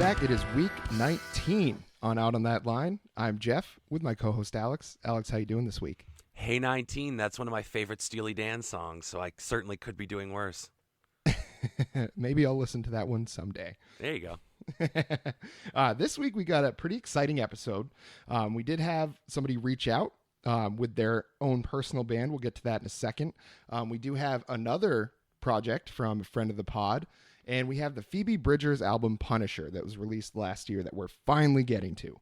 back. It is week 19 on Out on That Line. I'm Geoff with my co-host Alex. Alex, how you doing this week? Hey 19, that's one of my favorite Steely Dan songs, so I certainly could be doing worse. Maybe I'll listen to that one someday. There you go. This week we got a pretty exciting episode. We did have somebody reach out with their own personal band. We'll get to that in a second. We do have another project from a friend of the pod, and we have the Phoebe Bridgers album Punisher that was released last year that we're finally getting to.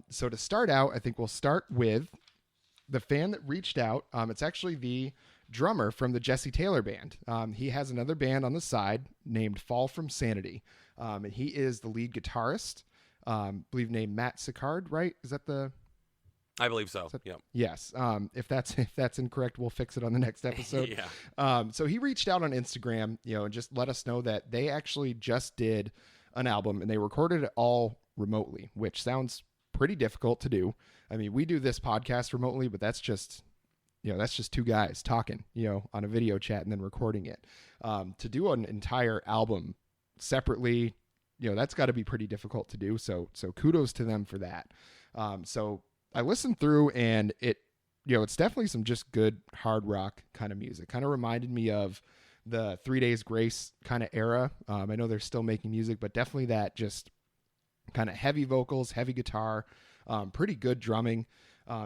So to start out, I think we'll start with the fan that reached out. It's actually the drummer from the Jesse Taylor band. He has another band on the side named Fall From Sanity. And he is the lead guitarist, I believe named Matt Sicard, right? Is that the... I believe so. Yep. Yes. If that's incorrect, we'll fix it on the next episode. Yeah. So he reached out on Instagram, and just let us know that they actually just did an album and they recorded it all remotely, which sounds pretty difficult to do. I mean, we do this podcast remotely, but that's just two guys talking, on a video chat and then recording it. To do an entire album separately, that's got to be pretty difficult to do. So kudos to them for that. So I listened through and it's definitely some just good hard rock kind of music. Kind of reminded me of the 3 Days Grace kind of era. I know they're still making music, but definitely that just kind of heavy vocals, heavy guitar, pretty good drumming.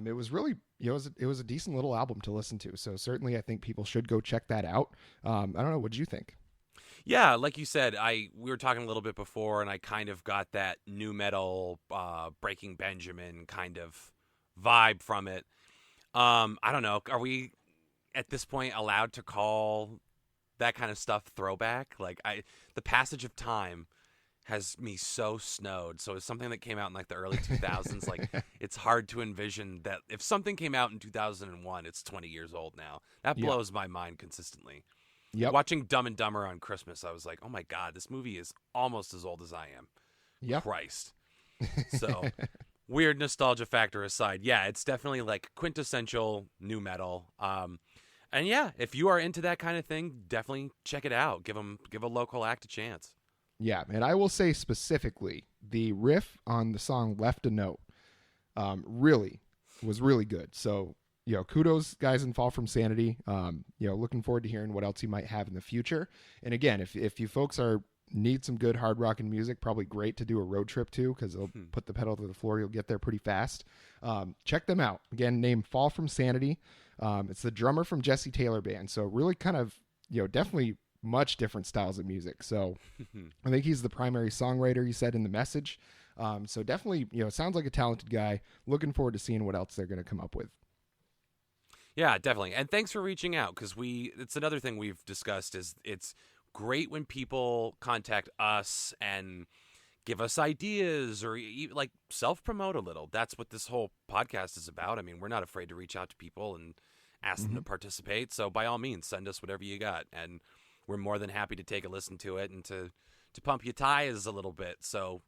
It was really, it was a decent little album to listen to. So certainly I think people should go check that out. I don't know. What did you think? Yeah, like you said, we were talking a little bit before, and I kind of got that nu metal, Breaking Benjamin kind of vibe from it. I don't know. Are we at this point allowed to call that kind of stuff throwback? Like the passage of time has me so snowed. So it's something that came out in like the early 2000s. Like it's hard to envision that if something came out in 2001, it's 20 years old now. That blows my mind consistently. Yep. Watching Dumb and Dumber on Christmas, I was like, oh my God, this movie is almost as old as I am. Yep. Christ. So weird nostalgia factor aside, yeah, it's definitely like quintessential nu metal. And yeah, if you are into that kind of thing, definitely check it out. Give a local act a chance. Yeah, and I will say specifically, the riff on the song Left a Note was really good. So, kudos, guys, in Fall From Sanity. Looking forward to hearing what else you might have in the future. And again, if you folks need some good hard rock and music, probably great to do a road trip to, because they'll put the pedal to the floor. You'll get there pretty fast. Check them out. Again, named Fall From Sanity. It's the drummer from Jesse Taylor band. So really kind of, definitely much different styles of music. So I think he's the primary songwriter, he said in the message. So definitely, sounds like a talented guy. Looking forward to seeing what else they're going to come up with. Yeah, definitely. And thanks for reaching out, because it's another thing we've discussed is it's great when people contact us and give us ideas or like self-promote a little. That's what this whole podcast is about. I mean, we're not afraid to reach out to people and ask them to participate. So by all means, send us whatever you got. And we're more than happy to take a listen to it and to pump your tires a little bit. So,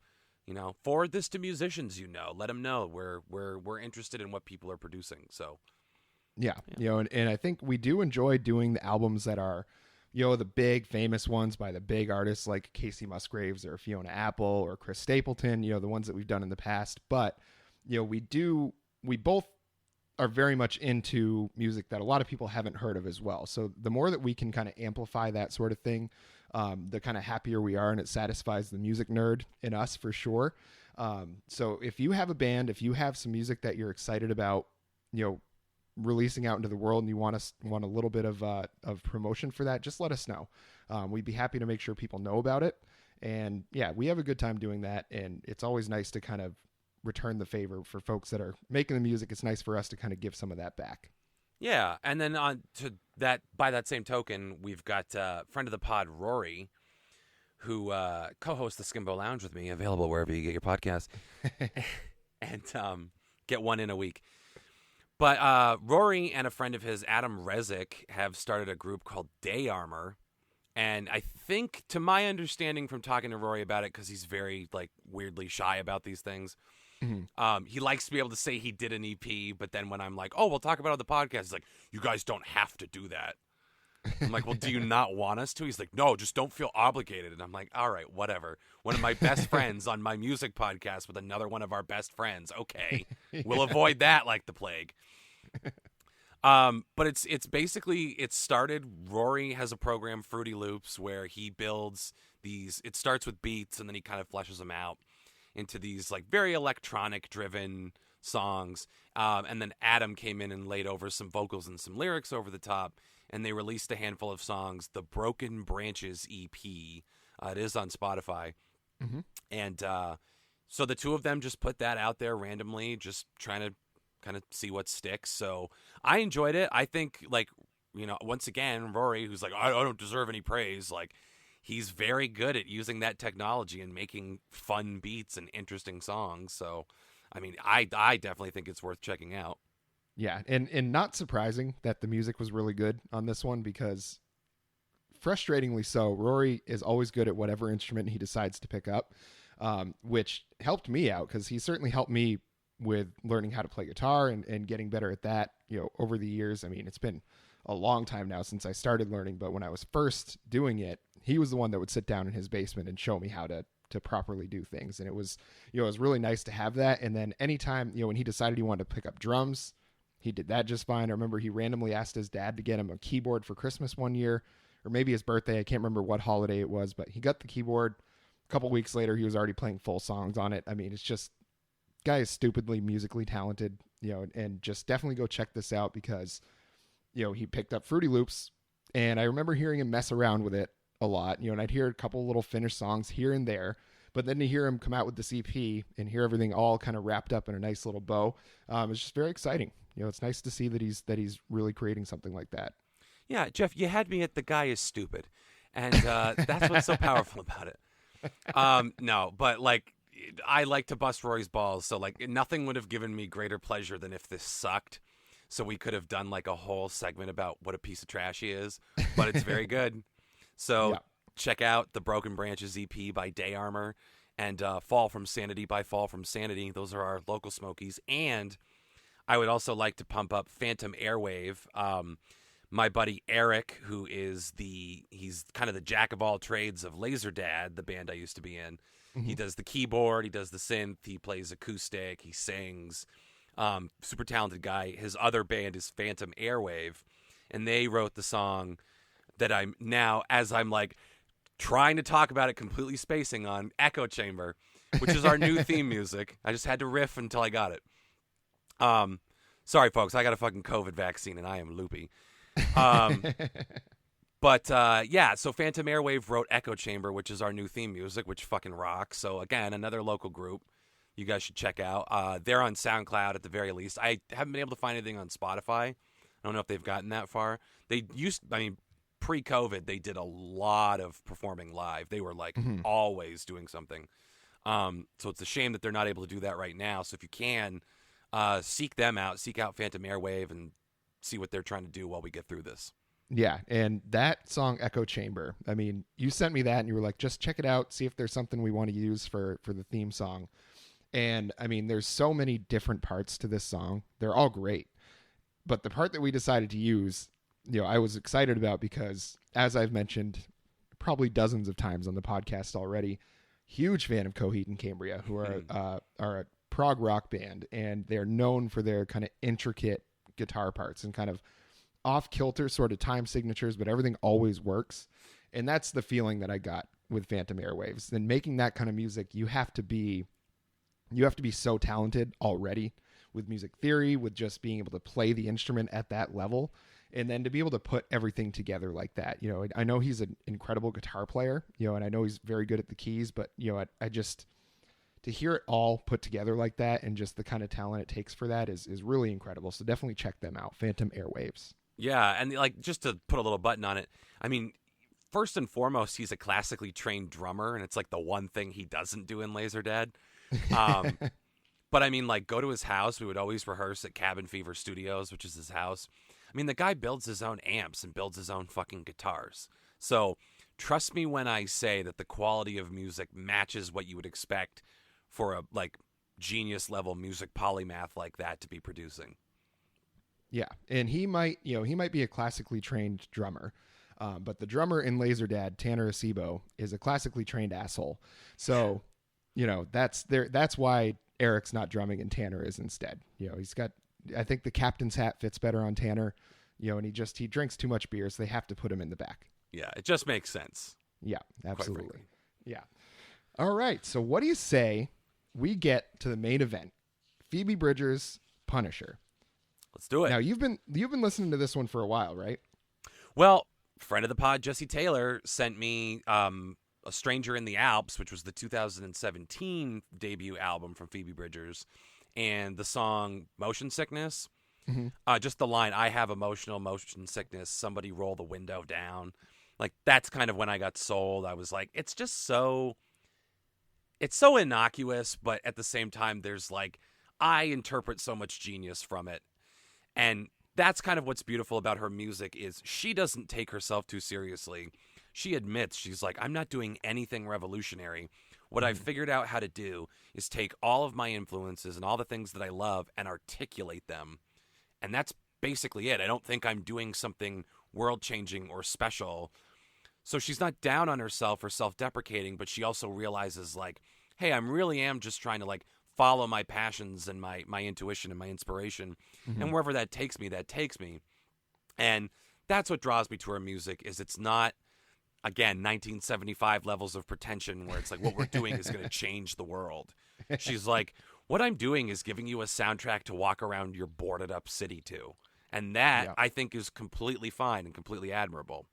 forward this to musicians, let them know we're interested in what people are producing. So, yeah. And I think we do enjoy doing the albums that are, the big famous ones by the big artists like Casey Musgraves or Fiona Apple or Chris Stapleton, the ones that we've done in the past. But, we both are very much into music that a lot of people haven't heard of as well. So the more that we can kind of amplify that sort of thing, the kind of happier we are, and it satisfies the music nerd in us for sure. So if you have a band, if you have some music that you're excited about, releasing out into the world, and you want a little bit of promotion for that, just let us know. We'd be happy to make sure people know about it. And yeah, we have a good time doing that. And it's always nice to kind of return the favor for folks that are making the music. It's nice for us to kind of give some of that back. Yeah. And then on to that, by that same token, we've got friend of the pod, Rory, who co-hosts the Skimbo Lounge with me, available wherever you get your podcast, and get one in a week. But Rory and a friend of his, Adam Rezick, have started a group called Day Armor. And I think, to my understanding from talking to Rory about it, because he's very weirdly shy about these things, he likes to be able to say he did an EP, but then when I'm like, oh, we'll talk about it on the podcast, he's like, you guys don't have to do that. I'm like, well, do you not want us to? He's like, no, just don't feel obligated. And I'm like, all right, whatever. One of my best friends on my music podcast with another one of our best friends. Okay, we'll avoid that like the plague. But it's basically, it started, Rory has a program, Fruity Loops, where he builds these, it starts with beats and then he kind of fleshes them out into these like very electronic driven songs. And then Adam came in and laid over some vocals and some lyrics over the top, and they released a handful of songs, the Broken Branches EP. It is on Spotify. Mm-hmm. And so the two of them just put that out there randomly, just trying to kind of see what sticks. So I enjoyed it. I think, like, you know, once again, Rory, who's like, I don't deserve any praise, like, he's very good at using that technology and making fun beats and interesting songs. So, I mean, I definitely think it's worth checking out. Yeah, and not surprising that the music was really good on this one, because frustratingly so, Rory is always good at whatever instrument he decides to pick up, which helped me out, because he certainly helped me with learning how to play guitar and getting better at that, you know, over the years. I mean, it's been a long time now since I started learning, but when I was first doing it, he was the one that would sit down in his basement and show me how to properly do things. And it was, you know, it was really nice to have that. And then anytime, you know, when he decided he wanted to pick up drums, he did that just fine. I remember he randomly asked his dad to get him a keyboard for Christmas one year, or maybe his birthday. I can't remember what holiday it was, but he got the keyboard. A couple weeks later, he was already playing full songs on it. I mean, it's just, guy is stupidly musically talented, you know, and just definitely go check this out, because, you know, he picked up Fruity Loops, and I remember hearing him mess around with it a lot, you know, and I'd hear a couple little finished songs here and there, but then to hear him come out with this EP and hear everything all kind of wrapped up in a nice little bow, it's just very exciting. You know, it's nice to see that he's really creating something like that. Yeah, Geoff, you had me at the guy is stupid, and that's what's so powerful about it. No, but like, I like to bust Rory's balls, so like nothing would have given me greater pleasure than if this sucked. So we could have done like a whole segment about what a piece of trash he is, but it's very good. So check out the Broken Branches EP by Day Armor, and Fall from Sanity by Fall from Sanity. Those are our local Smokies. And I would also like to pump up Phantom Airwave. My buddy Eric, who is he's kind of the jack of all trades of Laser Dad, the band I used to be in. Mm-hmm. He does the keyboard, he does the synth, he plays acoustic, he sings. Super talented guy. His other band is Phantom Airwave, and they wrote the song that I'm now, as I'm like trying to talk about it, completely spacing on, Echo Chamber, which is our new theme music. I just had to riff until I got it. Sorry, folks, I got a fucking COVID vaccine and I am loopy. But yeah, so Phantom Airwave wrote Echo Chamber, which is our new theme music, which fucking rocks. So again, another local group you guys should check out. They're on SoundCloud at the very least. I haven't been able to find anything on Spotify. I don't know if they've gotten that far. Pre-COVID, they did a lot of performing live. They were like always doing something. So it's a shame that they're not able to do that right now. So if you can, seek them out, seek out Phantom Airwave, and see what they're trying to do while we get through this. Yeah, and that song Echo Chamber, I mean, you sent me that and you were like, just check it out, see if there's something we want to use for the theme song. And I mean, there's so many different parts to this song. They're all great. But the part that we decided to use, you know, I was excited about because, as I've mentioned probably dozens of times on the podcast already, huge fan of Coheed and Cambria, who are a prog rock band, and they're known for their kind of intricate guitar parts and kind of off-kilter sort of time signatures, but everything always works. And that's the feeling that I got with Phantom Airwaves. And making that kind of music, you have to be so talented already with music theory, with just being able to play the instrument at that level, and then to be able to put everything together like that. You know, I know he's an incredible guitar player, you know, and I know he's very good at the keys, but you know, I just, to hear it all put together like that and just the kind of talent it takes for that is really incredible. So definitely check them out, Phantom Airwaves. Yeah, and like, just to put a little button on it, I mean, first and foremost, he's a classically trained drummer, and it's like the one thing he doesn't do in Laser Dad. But I mean, like, go to his house. We would always rehearse at Cabin Fever Studios, which is his house. I mean, the guy builds his own amps and builds his own fucking guitars. So trust me when I say that the quality of music matches what you would expect for a like genius level music polymath like that to be producing. Yeah, and he might be a classically trained drummer, But the drummer in Laserdad, Tanner Acebo, is a classically trained asshole. So, that's why Eric's not drumming and Tanner is instead. He's got, I think the captain's hat fits better on Tanner, and he drinks too much beer, so they have to put him in the back. Yeah, it just makes sense. Yeah, absolutely. Yeah. All right. So what do you say we get to the main event? Phoebe Bridgers' Punisher. Let's do it. Now, you've been listening to this one for a while, right? Well, friend of the pod, Jesse Taylor, sent me A Stranger in the Alps, which was the 2017 debut album from Phoebe Bridgers, and the song Motion Sickness. Mm-hmm. Just the line, I have emotional motion sickness, somebody roll the window down. Like, that's kind of when I got sold. I was like, it's so innocuous, but at the same time, there's like, I interpret so much genius from it. And that's kind of what's beautiful about her music is she doesn't take herself too seriously. She admits, she's like, I'm not doing anything revolutionary. What I've figured out how to do is take all of my influences and all the things that I love and articulate them. And that's basically it. I don't think I'm doing something world-changing or special. So she's not down on herself or self-deprecating, but she also realizes, like, hey, I really am just trying to, like, follow my passions and my intuition and my inspiration. Mm-hmm. And wherever that takes me, that takes me. And that's what draws me to her music is it's not, again, 1975 levels of pretension where it's like what we're doing is going to change the world. She's like, what I'm doing is giving you a soundtrack to walk around your boarded up city to. And that, I think, is completely fine and completely admirable.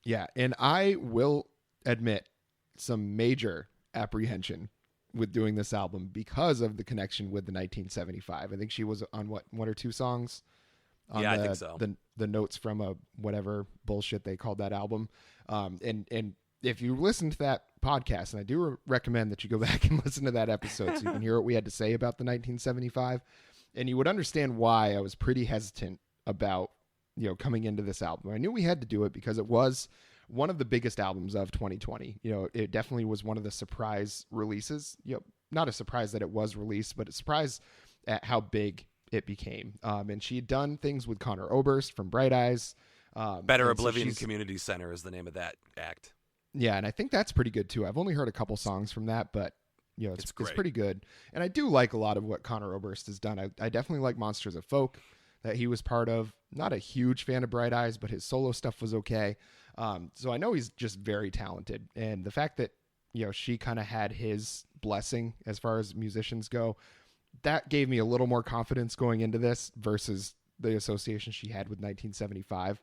Yeah, and I will admit some major apprehension with doing this album because of the connection with the 1975. I think she was on one or two songs. I think so. The notes from a whatever bullshit they called that album. And if you listen to that podcast, and I do recommend that you go back and listen to that episode so you can hear what we had to say about the 1975, and you would understand why I was pretty hesitant about coming into this album. I knew we had to do it because it was one of the biggest albums of 2020. It definitely was one of the surprise releases. Not a surprise that it was released, but a surprise at how big it became. And she had done things with Conor Oberst from Bright Eyes. Better Oblivion Community Center is the name of that act. Yeah, and I think that's pretty good too. I've only heard a couple songs from that, but it's pretty good. And I do like a lot of what Conor Oberst has done. I definitely like Monsters of Folk that he was part of. Not a huge fan of Bright Eyes, but his solo stuff was okay. So I know he's just very talented. And the fact that, she kind of had his blessing as far as musicians go, that gave me a little more confidence going into this versus the association she had with 1975,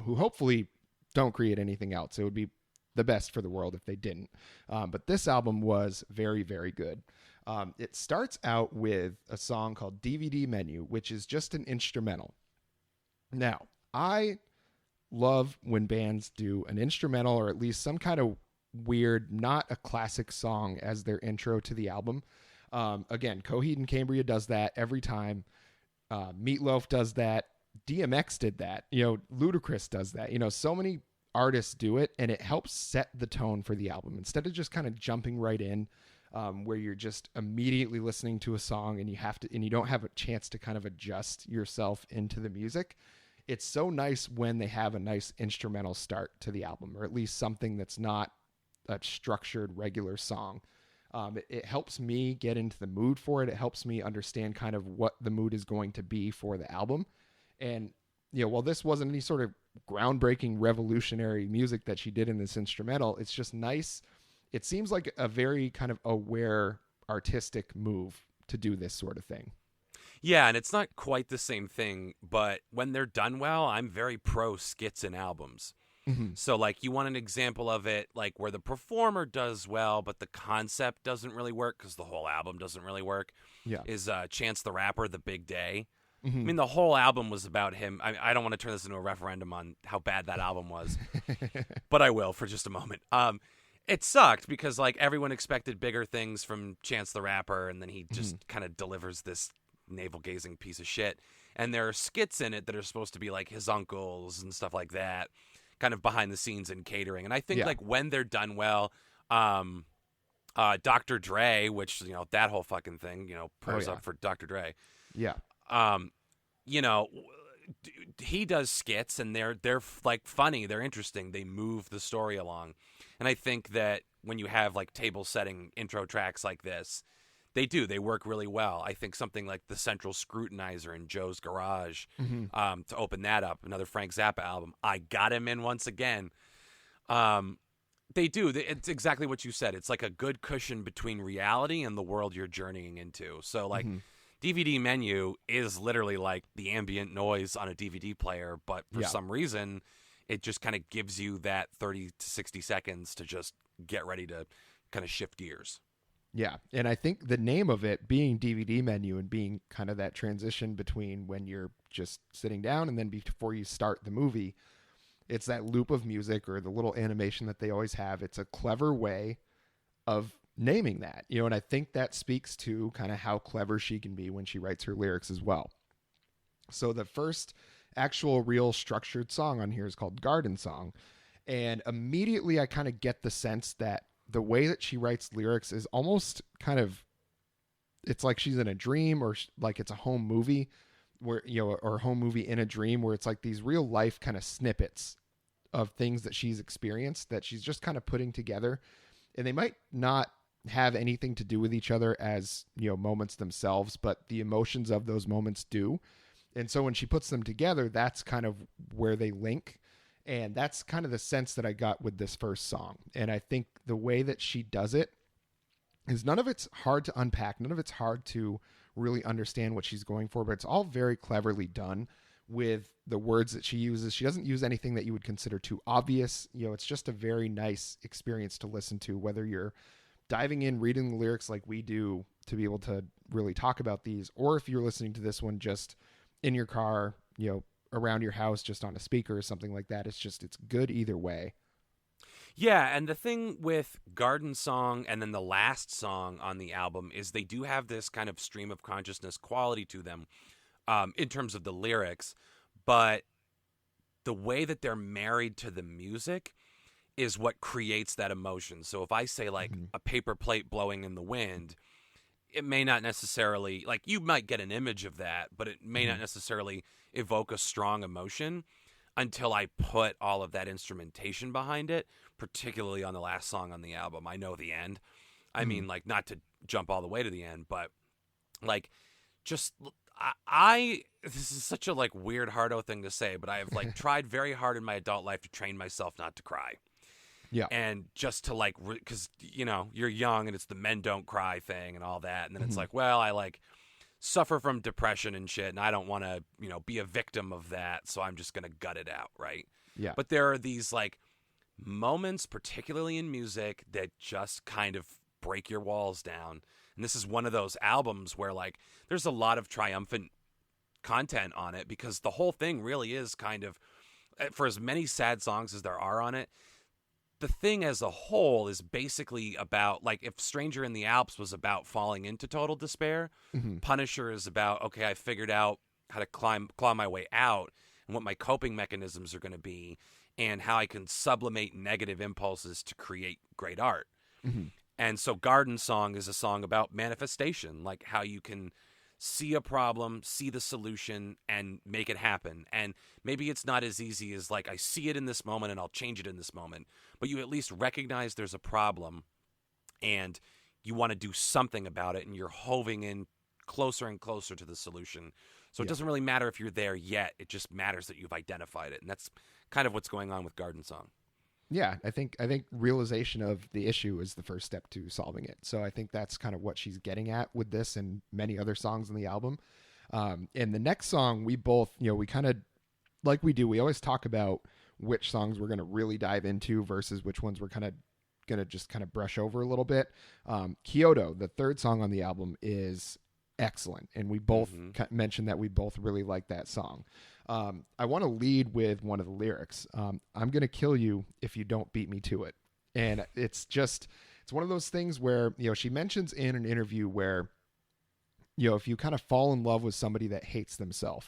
who hopefully don't create anything else. It would be the best for the world if they didn't. But this album was very, very good. It starts out with a song called DVD Menu, which is just an instrumental. Now, I love when bands do an instrumental or at least some kind of weird, not a classic song as their intro to the album. Again, Coheed and Cambria does that every time. Meatloaf does that. DMX did that. Ludacris does that. So many artists do it, and it helps set the tone for the album. Instead of just kind of jumping right in, where you're just immediately listening to a song and you don't have a chance to kind of adjust yourself into the music. It's so nice when they have a nice instrumental start to the album, or at least something that's not a structured regular song. It helps me get into the mood for it. It helps me understand kind of what the mood is going to be for the album. And, while this wasn't any sort of groundbreaking revolutionary music that she did in this instrumental, it's just nice. It seems like a very kind of aware artistic move to do this sort of thing. Yeah, and it's not quite the same thing, but when they're done well, I'm very pro skits in albums. Mm-hmm. So, like, you want an example of it, like, where the performer does well, but the concept doesn't really work because the whole album doesn't really work, is Chance the Rapper, The Big Day. Mm-hmm. I mean, the whole album was about him. I don't want to turn this into a referendum on how bad that album was, but I will for just a moment. It sucked because, like, everyone expected bigger things from Chance the Rapper, and then he just kind of delivers this navel-gazing piece of shit. And there are skits in it that are supposed to be, like, his uncles and stuff like that, kind of behind the scenes and catering. And I think, like, when they're done well, Dr. Dre, which, that whole fucking thing, prayers up for Dr. Dre. Yeah. he does skits, and they're like funny, they're interesting, they move the story along. And I think that when you have like table setting intro tracks like this, they work really well. I think something like the Central Scrutinizer in Joe's Garage, Mm-hmm. to open that up, another Frank Zappa album, I got him in once again. It's exactly what you said. It's like a good cushion between reality and the world you're journeying into. So like, Mm-hmm. DVD menu is literally like the ambient noise on a DVD player, but for some reason, it just kind of gives you that 30 to 60 seconds to just get ready to kind of shift gears. Yeah. And I think the name of it being DVD menu and being kind of that transition between when you're just sitting down and then before you start the movie, it's that loop of music or the little animation that they always have. It's a clever way of naming that, and I think that speaks to kind of how clever she can be when she writes her lyrics as well. So the first actual real structured song on here is called Garden Song. And immediately I kind of get the sense that the way that she writes lyrics is almost kind of, it's like she's in a dream, or like it's a home movie where, or a home movie in a dream, where it's like these real life kind of snippets of things that she's experienced that she's just kind of putting together. And they might not have anything to do with each other as, moments themselves, but the emotions of those moments do. And so when she puts them together, that's kind of where they link. And that's kind of the sense that I got with this first song. And I think the way that she does it is none of it's hard to unpack. None of it's hard to really understand what she's going for, but it's all very cleverly done with the words that she uses. She doesn't use anything that you would consider too obvious. It's just a very nice experience to listen to, whether you're diving in, reading the lyrics like we do to be able to really talk about these, or if you're listening to this one just in your car, around your house, just on a speaker or something like that. It's good either way. Yeah, and the thing with Garden Song and then the last song on the album is they do have this kind of stream of consciousness quality to them, in terms of the lyrics, but the way that they're married to the music is what creates that emotion. So if I say like a paper plate blowing in the wind, it may not necessarily, like, you might get an image of that, but it may not necessarily evoke a strong emotion until I put all of that instrumentation behind it, particularly on the last song on the album. I know the end. I mean, like, not to jump all the way to the end, but like, just this is such a like weird hardo thing to say, but I have like tried very hard in my adult life to train myself not to cry. Yeah. And just to like, because, you're young and it's the men don't cry thing and all that. And then it's like, well, I like suffer from depression and shit, and I don't want to, be a victim of that. So I'm just going to gut it out. Right. Yeah. But there are these like moments, particularly in music, that just kind of break your walls down. And this is one of those albums where like there's a lot of triumphant content on it, because the whole thing really is kind of, for as many sad songs as there are on it, the thing as a whole is basically about, like, if Stranger in the Alps was about falling into total despair, Punisher is about, okay, I figured out how to claw my way out and what my coping mechanisms are going to be and how I can sublimate negative impulses to create great art. And so Garden Song is a song about manifestation, like how you can see a problem, see the solution, and make it happen. And maybe it's not as easy as like, I see it in this moment and I'll change it in this moment, but you at least recognize there's a problem and you want to do something about it, and you're hoving in closer and closer to the solution. So it doesn't really matter if you're there yet. It just matters that you've identified it. And that's kind of what's going on with Garden Song. Yeah, I think realization of the issue is the first step to solving it. So I think that's kind of what she's getting at with this and many other songs on the album. And the next song, we both, we kind of, like we do, we always talk about which songs we're going to really dive into versus which ones we're kind of going to just kind of brush over a little bit. Kyoto, the third song on the album, is excellent. And we both mentioned that we both really like that song. I want to lead with one of the lyrics. I'm going to kill you if you don't beat me to it. And it's one of those things where, she mentions in an interview where, if you kind of fall in love with somebody that hates themselves,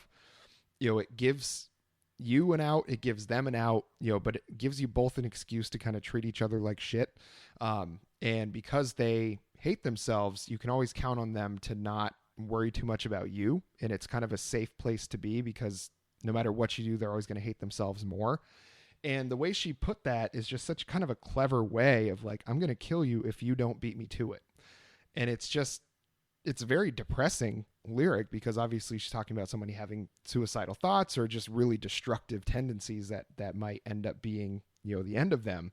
it gives you an out, it gives them an out, but it gives you both an excuse to kind of treat each other like shit. And because they hate themselves, you can always count on them to not worry too much about you. And it's kind of a safe place to be because, no matter what you do, they're always going to hate themselves more. And the way she put that is just such kind of a clever way of like, I'm going to kill you if you don't beat me to it. And it's a very depressing lyric, because obviously she's talking about somebody having suicidal thoughts or just really destructive tendencies that might end up being, the end of them.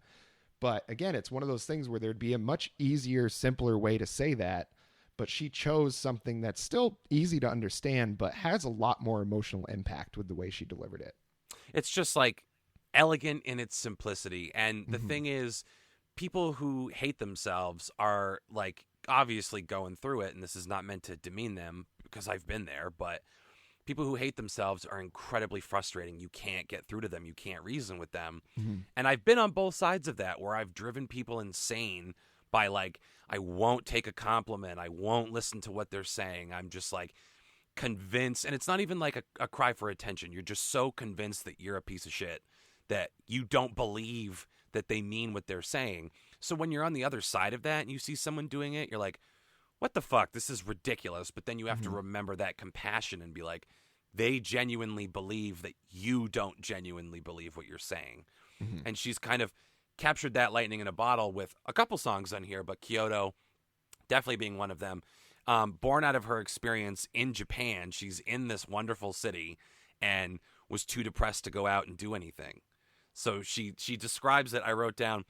But again, it's one of those things where there'd be a much easier, simpler way to say that, but she chose something that's still easy to understand, but has a lot more emotional impact with the way she delivered it. It's just like elegant in its simplicity. And the thing is, people who hate themselves are like obviously going through it, and this is not meant to demean them because I've been there, but people who hate themselves are incredibly frustrating. You can't get through to them. You can't reason with them. And I've been on both sides of that, where I've driven people insane by like, I won't take a compliment. I won't listen to what they're saying. I'm just like convinced. And it's not even like a cry for attention. You're just so convinced that you're a piece of shit that you don't believe that they mean what they're saying. So when you're on the other side of that and you see someone doing it, you're like, what the fuck? This is ridiculous. But then you have to remember that compassion and be like, they genuinely believe that you don't genuinely believe what you're saying. And she's kind of captured that lightning in a bottle with a couple songs on here, but Kyoto definitely being one of them. Born out of her experience in Japan, she's in this wonderful city and was too depressed to go out and do anything. So she describes it. I wrote down,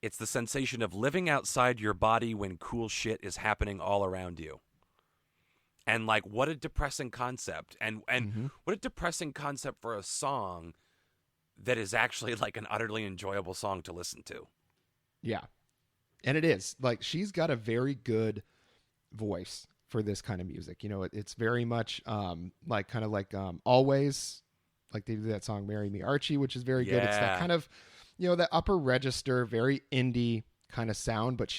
it's the sensation of living outside your body when cool shit is happening all around you. And like, what a depressing concept. And what a depressing concept for a song that is actually like an utterly enjoyable song to listen to. Yeah. And it is. Like, she's got a very good voice for this kind of music. It's very much like Always, like they do that song Marry Me Archie, which is very good. It's that kind of, that upper register, very indie kind of sound, but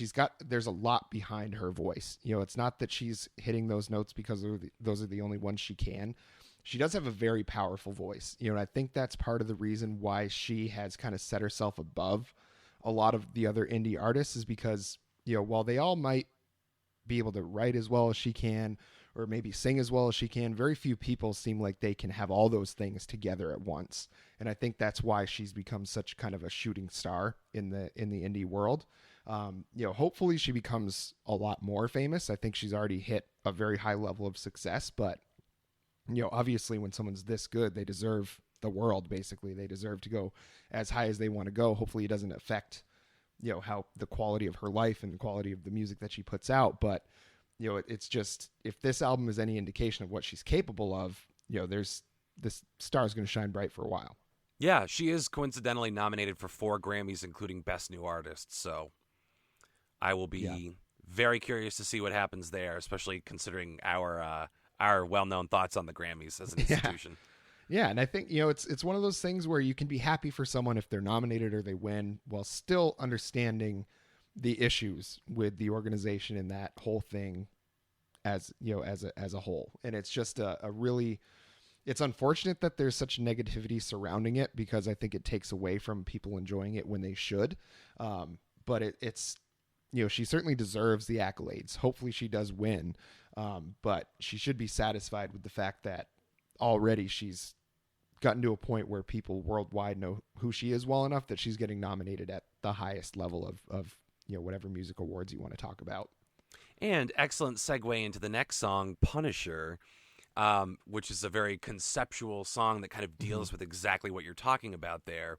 there's a lot behind her voice. It's not that she's hitting those notes because those are the only ones she can. She does have a very powerful voice, and I think that's part of the reason why she has kind of set herself above a lot of the other indie artists, is because, while they all might be able to write as well as she can, or maybe sing as well as she can, very few people seem like they can have all those things together at once. And I think that's why she's become such kind of a shooting star in the indie world. Hopefully she becomes a lot more famous. I think she's already hit a very high level of success, but obviously when someone's this good, they deserve the world. Basically, they deserve to go as high as they want to go. Hopefully it doesn't affect, how the quality of her life and the quality of the music that she puts out. But, it's just, if this album is any indication of what she's capable of, this star is going to shine bright for a while. Yeah, she is coincidentally nominated for 4 Grammys, including Best New Artist. So I will be very curious to see what happens there, especially considering our well-known thoughts on the Grammys as an institution. Yeah, and I think, it's one of those things where you can be happy for someone if they're nominated or they win, while still understanding the issues with the organization and that whole thing as a whole. And it's just a really, it's unfortunate that there's such negativity surrounding it, because I think it takes away from people enjoying it when they should. But it's, she certainly deserves the accolades. Hopefully she does win. But she should be satisfied with the fact that already she's gotten to a point where people worldwide know who she is well enough that she's getting nominated at the highest level of whatever music awards you want to talk about. And excellent segue into the next song, Punisher, which is a very conceptual song that kind of deals with exactly what you're talking about there.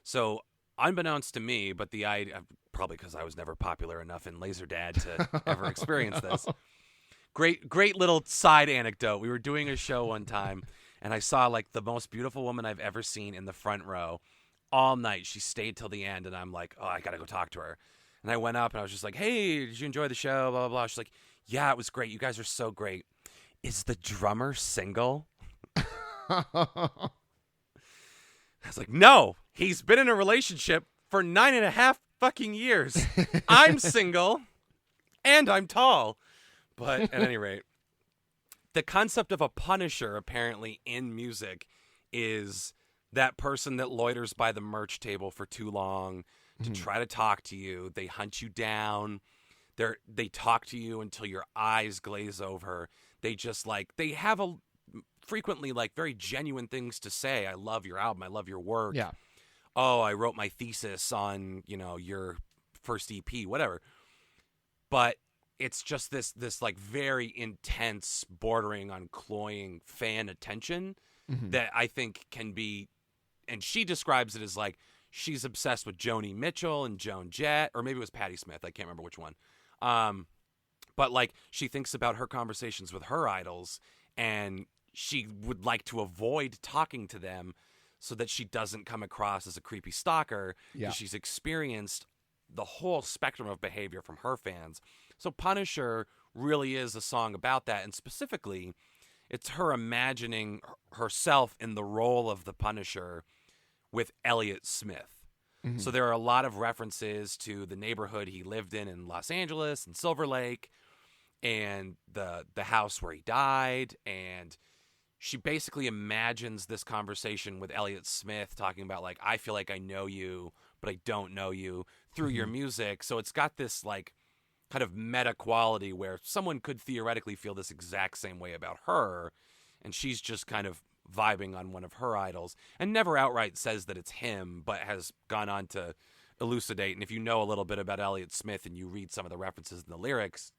So unbeknownst to me, but the idea, probably because I was never popular enough in Laserdad to ever experience this. Great little side anecdote. We were doing a show one time, and I saw like the most beautiful woman I've ever seen in the front row all night. She stayed till the end, and I'm like, oh, I got to go talk to her. And I went up, and I was just like, hey, did you enjoy the show? Blah, blah, blah. She's like, yeah, it was great. You guys are so great. Is the drummer single? I was like, no, he's been in a relationship for 9.5 fucking years. I'm single, and I'm tall. But at any rate, the concept of a punisher apparently in music is that person that loiters by the merch table for too long to try to talk to you. They hunt you down. They talk to you until your eyes glaze over. They just like, they have frequently like very genuine things to say. I love your album. I love your work. Yeah. Oh, I wrote my thesis on, your first EP, whatever. But it's just this like very intense, bordering on cloying fan attention that I think can be, and she describes it as like she's obsessed with Joni Mitchell and Joan Jett, or maybe it was Patti Smith. I can't remember which one. But like she thinks about her conversations with her idols, and she would like to avoid talking to them so that she doesn't come across as a creepy stalker, because she's experienced the whole spectrum of behavior from her fans. So Punisher really is a song about that, and specifically, it's her imagining herself in the role of the Punisher with Elliott Smith. So there are a lot of references to the neighborhood he lived in Los Angeles and Silver Lake, and the house where he died, and she basically imagines this conversation with Elliott Smith talking about like, I feel like I know you, but I don't know you through your music. So it's got this like kind of meta quality where someone could theoretically feel this exact same way about her, and she's just kind of vibing on one of her idols, and never outright says that it's him, but has gone on to elucidate. And if you know a little bit about Elliott Smith and you read some of the references in the lyrics,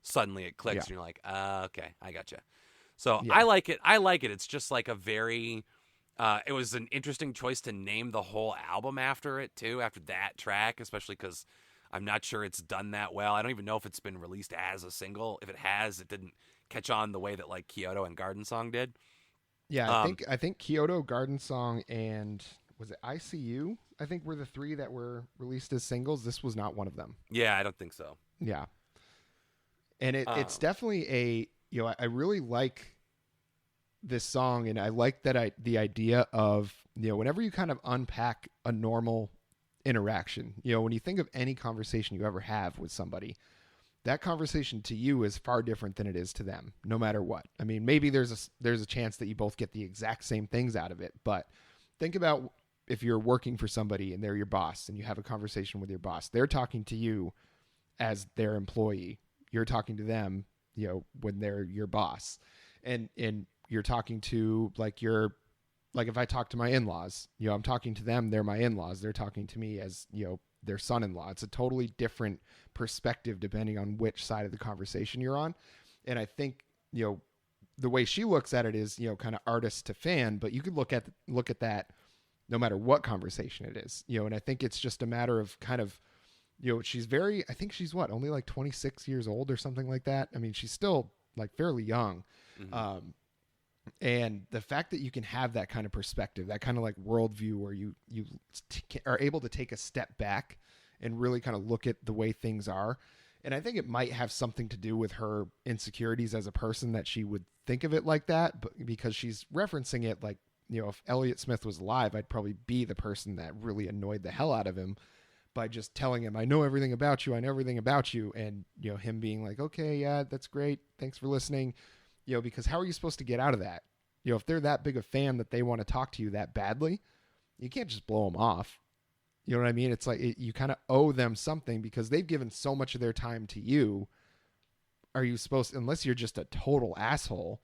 suddenly it clicks and you're like, okay, I gotcha. So I like it. It's just like a very, it was an interesting choice to name the whole album after it too, after that track, especially because I'm not sure it's done that well. I don't even know if it's been released as a single. If it has, it didn't catch on the way that like Kyoto and Garden Song did. Yeah, I think Kyoto, Garden Song, and was it ICU? I think were the three that were released as singles. This was not one of them. Yeah, I don't think so. Yeah. And it's definitely I really like this song, and I like that the idea of, whenever you kind of unpack a normal interaction, when you think of any conversation you ever have with somebody, that conversation to you is far different than it is to them, no matter what. I mean, maybe there's a chance that you both get the exact same things out of it, but think about if you're working for somebody and they're your boss and you have a conversation with your boss. They're talking to you as their employee. You're talking to them, when they're your boss. And you're talking to like if I talk to my in-laws, I'm talking to them, they're my in-laws. They're talking to me as, their son-in-law. It's a totally different perspective depending on which side of the conversation you're on. And I think, the way she looks at it is, kind of artist to fan, but you could look at that no matter what conversation it is, and I think it's just a matter of kind of, she's I think she's only like 26 years old or something like that. I mean, she's still like fairly young. And the fact that you can have that kind of perspective, that kind of like worldview where you are able to take a step back and really kind of look at the way things are. And I think it might have something to do with her insecurities as a person that she would think of it like that, but because she's referencing it like, if Elliott Smith was alive, I'd probably be the person that really annoyed the hell out of him by just telling him, I know everything about you. I know everything about you. And, him being like, okay, yeah, that's great. Thanks for listening. Because how are you supposed to get out of that? If they're that big a fan that they want to talk to you that badly, you can't just blow them off. You know what I mean? It's like you kind of owe them something because they've given so much of their time to you. Are you supposed, unless you're just a total asshole,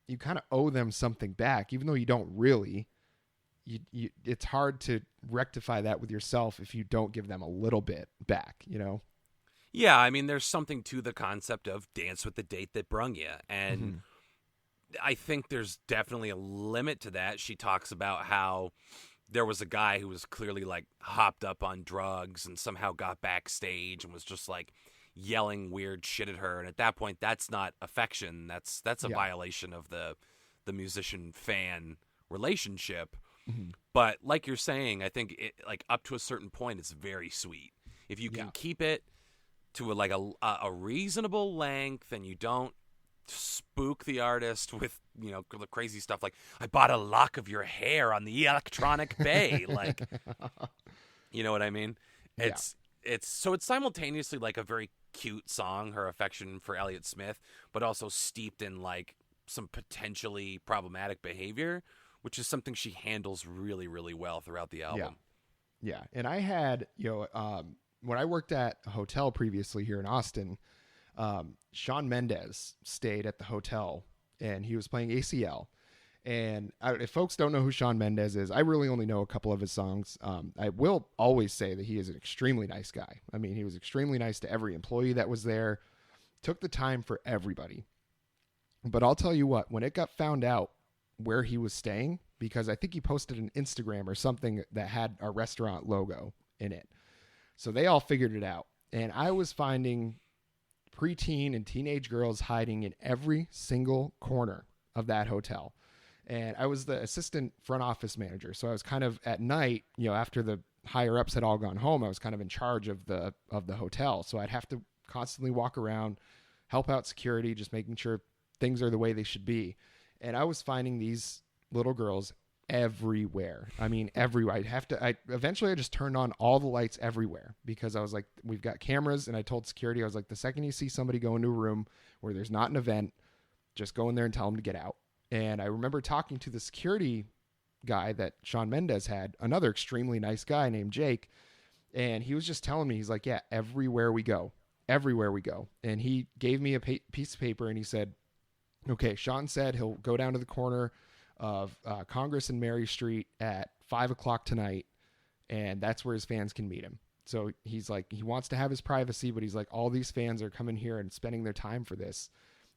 you kind of owe them something back, even though you don't really. It's hard to rectify that with yourself if you don't give them a little bit back, Yeah, I mean, there's something to the concept of dance with the date that brung you. And I think there's definitely a limit to that. She talks about how there was a guy who was clearly like hopped up on drugs and somehow got backstage and was just like yelling weird shit at her. And at that point, that's not affection. That's a violation of the musician fan relationship. But like you're saying, I think it, like up to a certain point, it's very sweet. If you can keep it to a reasonable length and you don't spook the artist with, the crazy stuff like, I bought a lock of your hair on the electronic bay. Like, you know what I mean? It's simultaneously like a very cute song, her affection for Elliott Smith, but also steeped in like some potentially problematic behavior, which is something she handles really, really well throughout the album. Yeah. And I had, when I worked at a hotel previously here in Austin, Shawn Mendes stayed at the hotel and he was playing ACL. And if folks don't know who Shawn Mendes is, I really only know a couple of his songs. I will always say that he is an extremely nice guy. I mean, he was extremely nice to every employee that was there, took the time for everybody. But I'll tell you what, when it got found out where he was staying, because I think he posted an Instagram or something that had our restaurant logo in it. So they all figured it out. And I was finding preteen and teenage girls hiding in every single corner of that hotel. And I was the assistant front office manager. So I was kind of at night, after the higher ups had all gone home, I was kind of in charge of the hotel. So I'd have to constantly walk around, help out security, just making sure things are the way they should be. And I was finding these little girls everywhere. I mean, everywhere. Eventually I just turned on all the lights everywhere because I was like, we've got cameras. And I told security, I was like, the second you see somebody go into a room where there's not an event, just go in there and tell them to get out. And I remember talking to the security guy that Shawn Mendes had, another extremely nice guy named Jake. And he was just telling me, he's like, yeah, everywhere we go. And he gave me a piece of paper and he said, okay, Shawn said he'll go down to the corner of Congress and Mary Street at 5:00 tonight. And that's where his fans can meet him. So he's like, he wants to have his privacy, but he's like, all these fans are coming here and spending their time for this.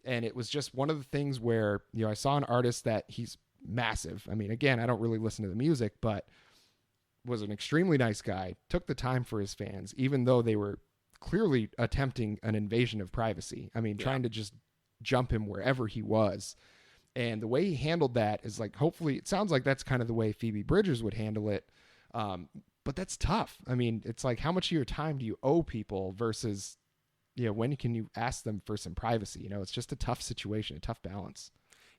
And it was just one of the things where, I saw an artist that he's massive. I mean, again, I don't really listen to the music, but was an extremely nice guy, took the time for his fans, even though they were clearly attempting an invasion of privacy. I mean, trying to just jump him wherever he was. And the way he handled that is like, hopefully it sounds like that's kind of the way Phoebe Bridgers would handle it. But that's tough. I mean, it's like, how much of your time do you owe people versus, when can you ask them for some privacy? It's just a tough situation, a tough balance.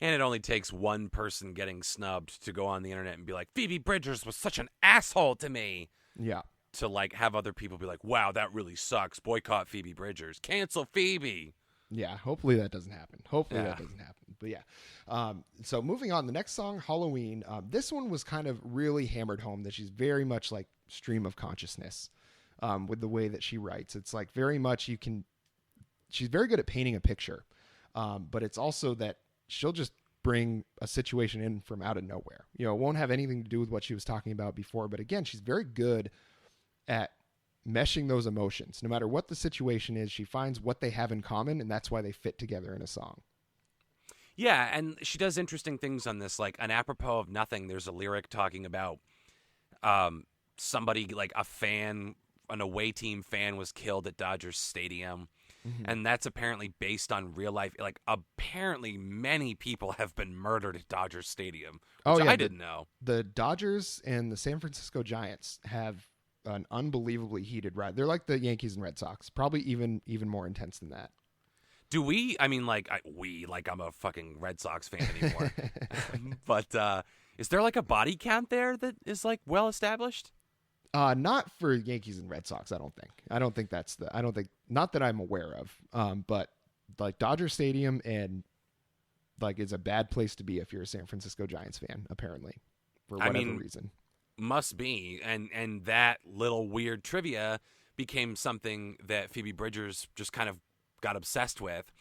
And it only takes one person getting snubbed to go on the internet and be like, Phoebe Bridgers was such an asshole to me. Yeah. To like have other people be like, wow, that really sucks. Boycott Phoebe Bridgers. Cancel Phoebe. Yeah, hopefully that doesn't happen. But yeah. So moving on, the next song, Halloween. This one was kind of really hammered home that she's very much like stream of consciousness with the way that she writes. It's like very much she's very good at painting a picture. But it's also that she'll just bring a situation in from out of nowhere. It won't have anything to do with what she was talking about before. But again, she's very good at meshing those emotions. No matter what the situation is, she finds what they have in common, and that's why they fit together in a song. Yeah, and she does interesting things on this. Like, an apropos of nothing, there's a lyric talking about somebody, like a fan, an away team fan was killed at Dodgers Stadium. Mm-hmm. And that's apparently based on real life. Like, apparently many people have been murdered at Dodgers Stadium, which I didn't know. The Dodgers and the San Francisco Giants have an unbelievably heated ride. They're like the Yankees and Red Sox, probably even more intense than that. Do we? I mean, like, I'm a fucking Red Sox fan anymore. But is there like a body count there that is like well established? Not for Yankees and Red Sox, I don't think not that I'm aware of. But like Dodger Stadium and like is a bad place to be if you're a San Francisco Giants fan, apparently, for whatever reason. Must be. And that little weird trivia became something that Phoebe Bridgers just kind of got obsessed with,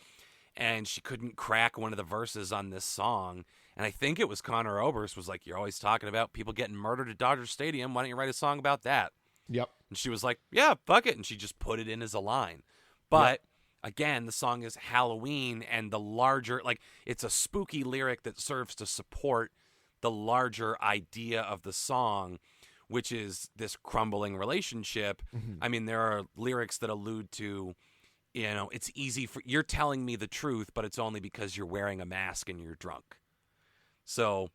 and she couldn't crack one of the verses on this song. And I think it was Conor Oberst was like, you're always talking about people getting murdered at Dodger Stadium. Why don't you write a song about that? Yep. And she was like, yeah, fuck it. And she just put it in as a line. But again, the song is Halloween, and the larger, like, it's a spooky lyric that serves to support the larger idea of the song, which is this crumbling relationship. Mm-hmm. I mean, there are lyrics that allude to, it's easy for, you're telling me the truth, but it's only because you're wearing a mask and you're drunk. So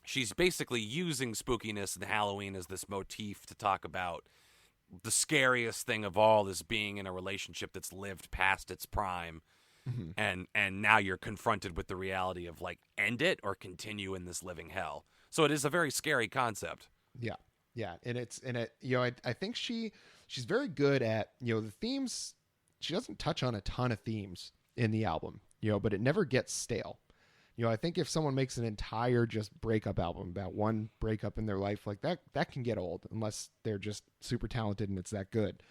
she's basically using spookiness and Halloween as this motif to talk about the scariest thing of all is being in a relationship that's lived past its prime. Mm-hmm. And now you're confronted with the reality of like, end it or continue in this living hell. So it is a very scary concept. Yeah. Yeah. I think she's very good at, the themes. She doesn't touch on a ton of themes in the album, but it never gets stale. I think if someone makes an entire just breakup album about one breakup in their life, like that can get old unless they're just super talented and it's that good.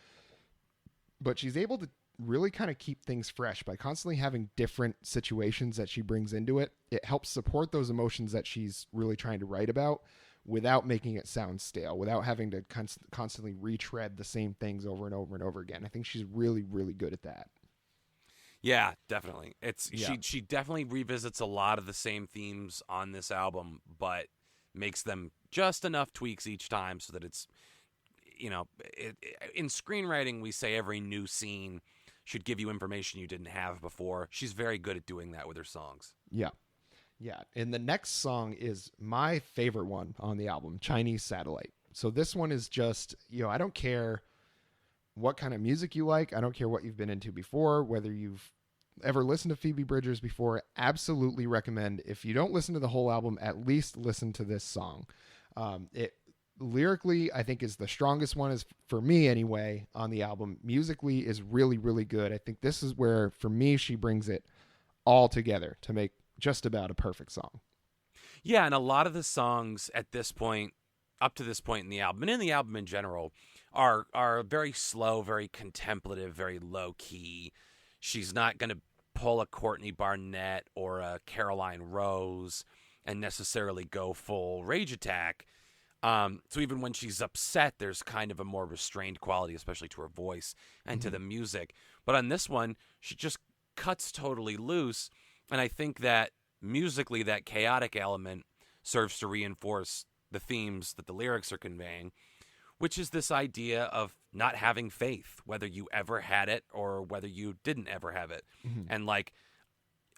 But she's able to really kind of keep things fresh by constantly having different situations that she brings into it. It helps support those emotions that she's really trying to write about without making it sound stale, without having to constantly retread the same things over and over and over again. I think she's really, really good at that. Yeah, definitely. She definitely revisits a lot of the same themes on this album, but makes them just enough tweaks each time so that it's, in screenwriting, we say every new scene should give you information you didn't have before. She's very good at doing that with her songs. Yeah. Yeah. And the next song is my favorite one on the album, Chinese Satellite. So this one is just, I don't care what kind of music you like. I don't care what you've been into before, whether you've ever listened to Phoebe Bridgers before. Absolutely recommend. If you don't listen to the whole album, at least listen to this song. It lyrically, I think, is the strongest one, is for me anyway, on the album. Musically is really, really good. I think this is where, for me, she brings it all together to make just about a perfect song. Yeah, and a lot of the songs at this point, up to this point in the album, and in the album in general, are very slow, very contemplative, very low key. She's not going to pull a Courtney Barnett or a Caroline Rose and necessarily go full rage attack. So even when she's upset, there's kind of a more restrained quality, especially to her voice and to the music. But on this one, she just cuts totally loose. And I think that musically, that chaotic element serves to reinforce the themes that the lyrics are conveying, which is this idea of not having faith, whether you ever had it or whether you didn't ever have it. And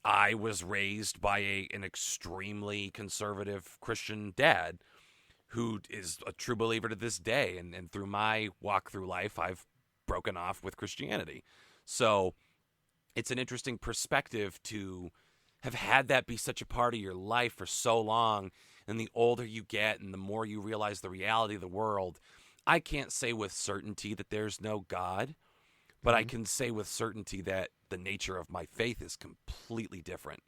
I was raised by an extremely conservative Christian dad who is a true believer to this day. And through my walk through life, I've broken off with Christianity. So it's an interesting perspective to have had that be such a part of your life for so long. And the older you get and the more you realize the reality of the world, I can't say with certainty that there's no God, but I can say with certainty that the nature of my faith is completely different,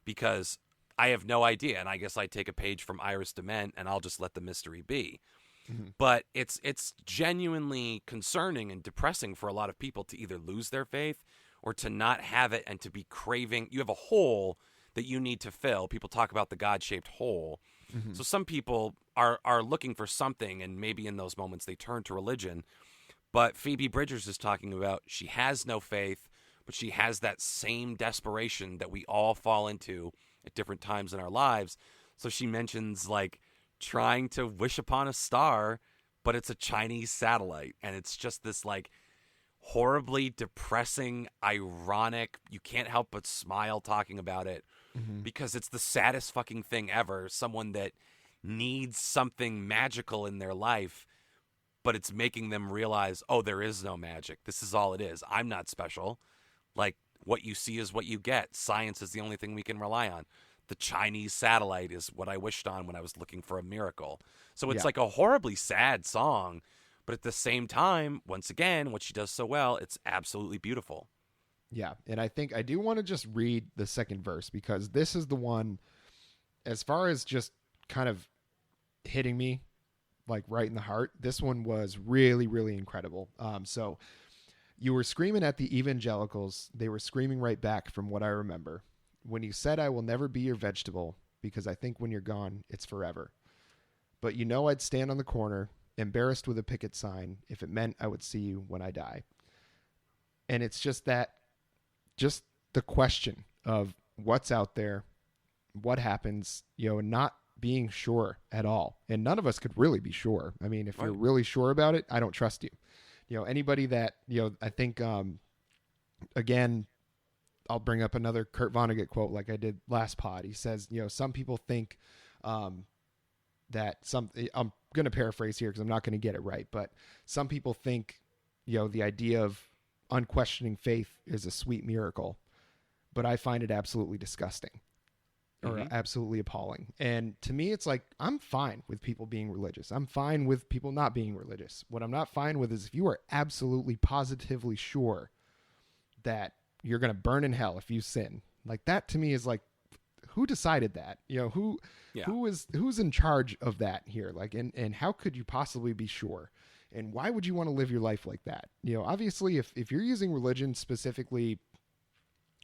because I have no idea. And I guess I take a page from Iris Dement and I'll just let the mystery be. But it's genuinely concerning and depressing for a lot of people to either lose their faith or to not have it and to be craving. You have a hole that you need to fill. People talk about the God-shaped hole. So some people are looking for something, and maybe in those moments they turn to religion. But Phoebe Bridgers is talking about she has no faith, but she has that same desperation that we all fall into at different times in our lives. So she mentions trying to wish upon a star, but it's a Chinese satellite. And it's just this horribly depressing, ironic, you can't help but smile talking about it, because it's the saddest fucking thing ever. Someone that needs something magical in their life, but it's making them realize, oh, there is no magic. This is all it is. I'm not special. What you see is what you get. Science is the only thing we can rely on. The Chinese satellite is what I wished on when I was looking for a miracle. So it's a horribly sad song, but at the same time, once again, what she does so well, it's absolutely beautiful. Yeah, and I think I do want to just read the second verse, because this is the one, as far as just kind of hitting me right in the heart, this one was really, really incredible. So you were screaming at the evangelicals. They were screaming right back, from what I remember. When you said, I will never be your vegetable, because I think when you're gone, it's forever. But I'd stand on the corner, embarrassed with a picket sign, if it meant I would see you when I die. And it's just the question of what's out there, what happens, and not being sure at all. And none of us could really be sure. I mean, if you're really sure about it, I don't trust you. Anybody that, I think, again, I'll bring up another Kurt Vonnegut quote like I did last pod. He says, some people think that I'm going to paraphrase here because I'm not going to get it right, but some people think, the idea of unquestioning faith is a sweet miracle, but I find it absolutely disgusting or absolutely appalling. And to me, it's I'm fine with people being religious. I'm fine with people not being religious. What I'm not fine with is if you are absolutely positively sure that you're going to burn in hell if you sin. That to me is who decided that? Who's in charge of that here? And how could you possibly be sure? And why would you want to live your life like that? Obviously, if you're using religion specifically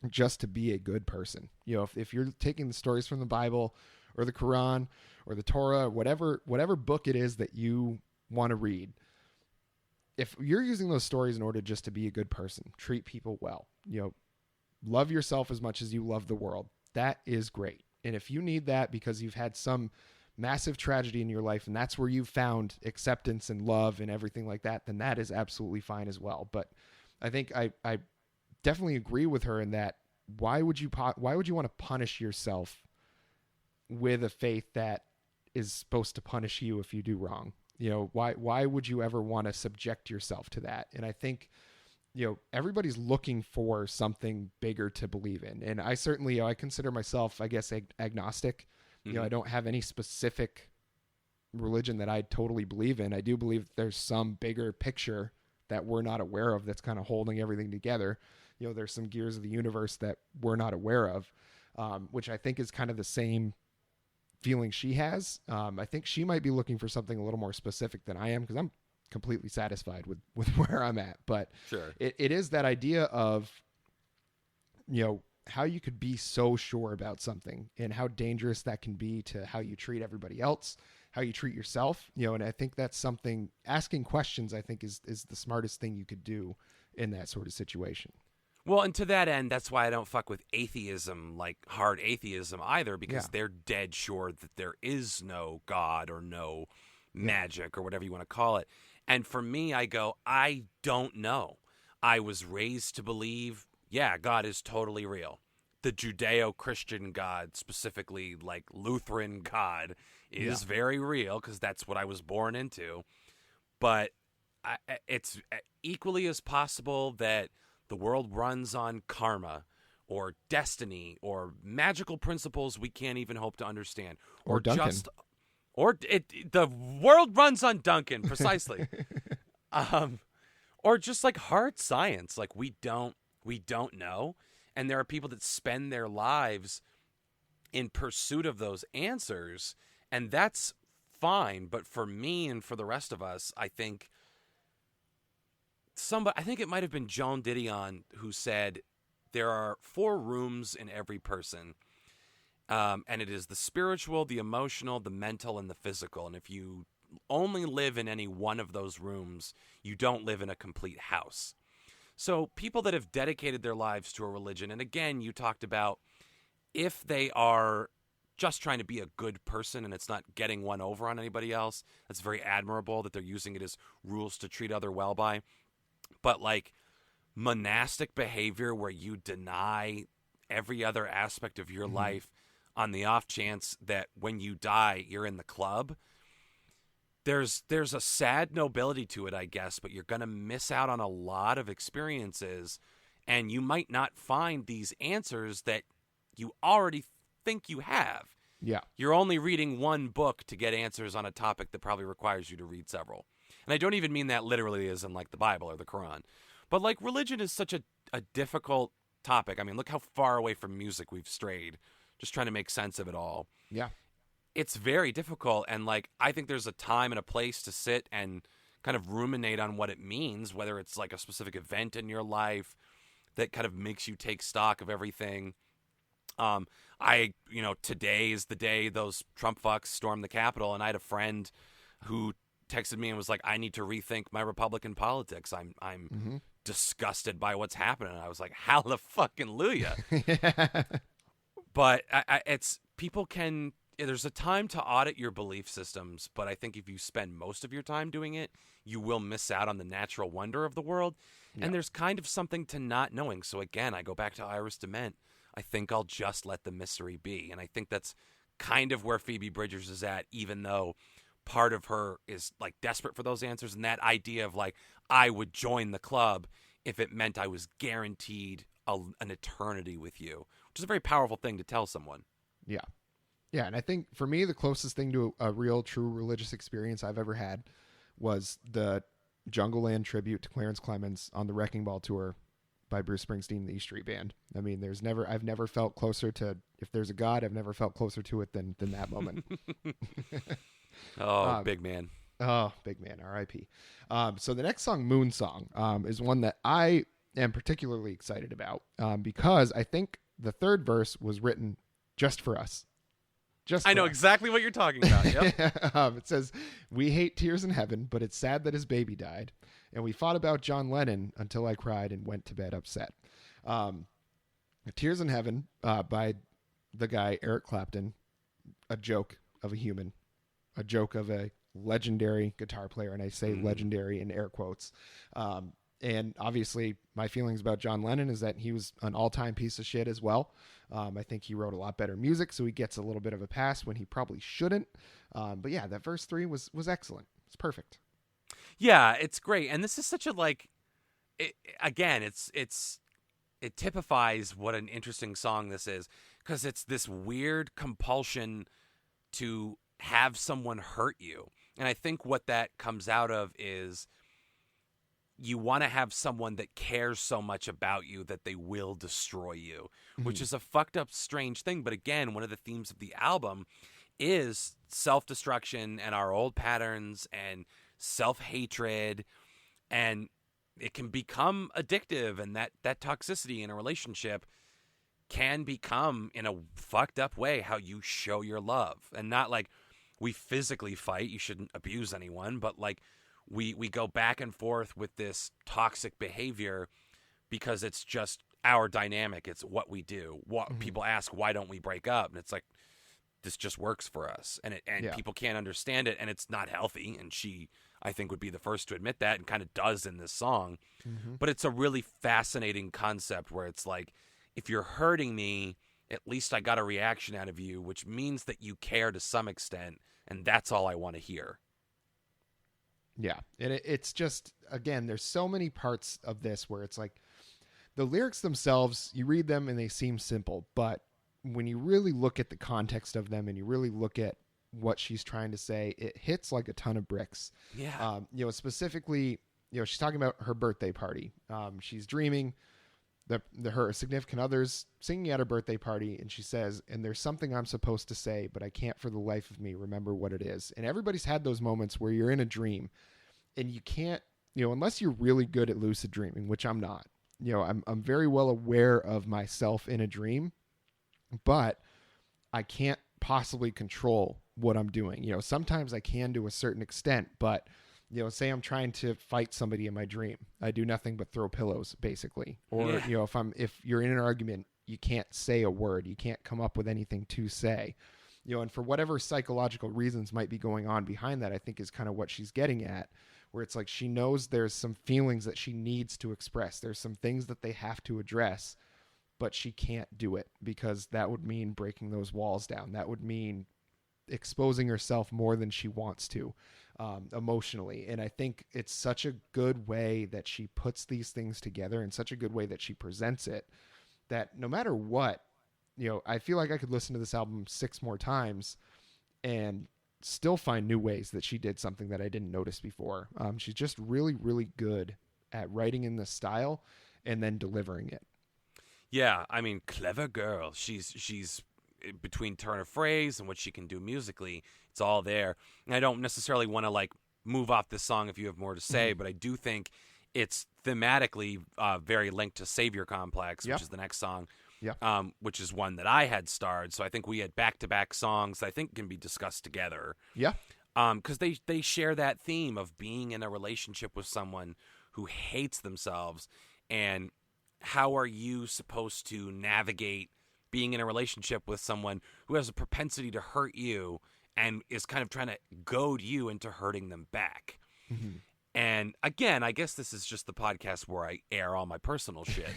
just to be a good person, if you're taking the stories from the Bible or the Quran or the Torah, whatever book it is that you want to read, if you're using those stories in order just to be a good person, treat people well, love yourself as much as you love the world, that is great. And if you need that because you've had some massive tragedy in your life and that's where you've found acceptance and love and everything like that, then that is absolutely fine as well. But I think I definitely agree with her in that why would you want to punish yourself with a faith that is supposed to punish you if you do wrong? Why would you ever want to subject yourself to that? And I think everybody's looking for something bigger to believe in. And I certainly, I consider myself, I guess, agnostic. Mm-hmm. I don't have any specific religion that I totally believe in. I do believe that there's some bigger picture that we're not aware of that's kind of holding everything together. There's some gears of the universe that we're not aware of, which I think is kind of the same feeling she has. I think she might be looking for something a little more specific than I am, because I'm completely satisfied with where I'm at. But sure, it is that idea of, how you could be so sure about something and how dangerous that can be to how you treat everybody else, how you treat yourself, and I think that's something, asking questions, I think is the smartest thing you could do in that sort of situation. Well, and to that end, that's why I don't fuck with atheism, like hard atheism either, because they're dead sure that there is no God or no magic or whatever you want to call it. And for me, I go, I don't know. I was raised to believe, God is totally real. The Judeo-Christian God, specifically like Lutheran God, is very real because that's what I was born into. But it's equally as possible that the world runs on karma or destiny or magical principles we can't even hope to understand. Or Duncan. The world runs on Duncan, precisely. Or just like hard science, like we don't know. And there are people that spend their lives in pursuit of those answers, and that's fine. But for me and for the rest of us, I think it might have been Joan Didion who said there are 4 rooms in every person. And it is the spiritual, the emotional, the mental, and the physical. And if you only live in any one of those rooms, you don't live in a complete house. So people that have dedicated their lives to a religion, and again, you talked about if they are just trying to be a good person and it's not getting one over on anybody else, that's very admirable that they're using it as rules to treat other well by. But like monastic behavior where you deny every other aspect of your life on the off chance that when you die, you're in the club. There's a sad nobility to it, I guess, but you're going to miss out on a lot of experiences, and you might not find these answers that you already think you have. Yeah. You're only reading one book to get answers on a topic that probably requires you to read several. And I don't even mean that literally as in like the Bible or the Quran. But like religion is such a difficult topic. I mean, look how far away from music we've strayed, just trying to make sense of it all. Yeah. It's very difficult, and like I think there's a time and a place to sit and kind of ruminate on what it means, whether it's like a specific event in your life that kind of makes you take stock of everything. Today is the day those Trump fucks stormed the Capitol, and I had a friend who texted me and was like, I need to rethink my Republican politics. I'm disgusted by what's happening. And I was like, hallelujah. But it's people can. There's a time to audit your belief systems, but I think if you spend most of your time doing it, you will miss out on the natural wonder of the world. Yeah. And there's kind of something to not knowing. So again, I go back to Iris Dement. I think I'll just let the mystery be. And I think that's kind of where Phoebe Bridgers is at, even though part of her is like desperate for those answers. And that idea of like, I would join the club if it meant I was guaranteed an eternity with you, which is a very powerful thing to tell someone. Yeah. Yeah, and I think for me, the closest thing to a real, true religious experience I've ever had was the Jungleland tribute to Clarence Clemens on the Wrecking Ball tour by Bruce Springsteen and the E Street Band. I mean, I've never felt closer to, if there's a God, I've never felt closer to it than that moment. Big man. Oh, big man, R.I.P. So the next song, Moon Song, is one that I am particularly excited about because I think the third verse was written just for us. Just I for know us. exactly what you're talking about. Yep. It says, "We hate tears in heaven, but it's sad that his baby died. And we fought about John Lennon until I cried and went to bed upset." Um, Tears in Heaven by the guy Eric Clapton, a joke of a human, a joke of a legendary guitar player, and I say legendary in air quotes. And obviously, my feelings about John Lennon is that he was an all-time piece of shit as well. I think he wrote a lot better music, so he gets a little bit of a pass when he probably shouldn't. But yeah, that verse 3 was excellent. It's perfect. Yeah, it's great, and this is such a again, it typifies what an interesting song this is because it's this weird compulsion to have someone hurt you, and I think what that comes out of is you want to have someone that cares so much about you that they will destroy you, which is a fucked up, strange thing. But again, one of the themes of the album is self-destruction and our old patterns and self-hatred, and it can become addictive, and that toxicity in a relationship can become, in a fucked up way, how you show your love. And not like we physically fight, you shouldn't abuse anyone, but like we go back and forth with this toxic behavior because it's just our dynamic. It's what we do. What people ask, why don't we break up? And it's like, this just works for us. And people can't understand it, and it's not healthy. And she, I think, would be the first to admit that, and kind of does in this song. But it's a really fascinating concept where it's like, if you're hurting me, at least I got a reaction out of you, which means that you care to some extent, and that's all I want to hear. Yeah, and it's just, again, there's so many parts of this where it's like the lyrics themselves, you read them and they seem simple, but when you really look at the context of them and you really look at what she's trying to say, it hits like a ton of bricks. Yeah. Specifically, she's talking about her birthday party. She's dreaming that her significant other's singing at her birthday party, and she says, "And there's something I'm supposed to say, but I can't for the life of me remember what it is." And everybody's had those moments where you're in a dream and you can't, unless you're really good at lucid dreaming, which I'm not. I'm very well aware of myself in a dream, but I can't possibly control what I'm doing. Sometimes I can to a certain extent, but say I'm trying to fight somebody in my dream, I do nothing but throw pillows, basically. Or, if you're in an argument, you can't say a word, you can't come up with anything to say, and for whatever psychological reasons might be going on behind that, I think is kind of what she's getting at, where it's like she knows there's some feelings that she needs to express. There's some things that they have to address, but she can't do it because that would mean breaking those walls down. That would mean exposing herself more than she wants to, emotionally. And I think it's such a good way that she puts these things together, and such a good way that she presents it, that no matter what, I feel like I could listen to this album 6 more times and still find new ways that she did something that I didn't notice before. She's just really, really good at writing in this style and then delivering it. Yeah, I mean, clever girl. She's between turn of phrase and what she can do musically, it's all there. And I don't necessarily want to move off this song if you have more to say, but I do think it's thematically very linked to Savior Complex, which is the next song, which is one that I had starred. So I think we had back-to-back songs that I think can be discussed together. Yeah. Because they share that theme of being in a relationship with someone who hates themselves, and how are you supposed to navigate being in a relationship with someone who has a propensity to hurt you and is kind of trying to goad you into hurting them back. And again, I guess this is just the podcast where I air all my personal shit.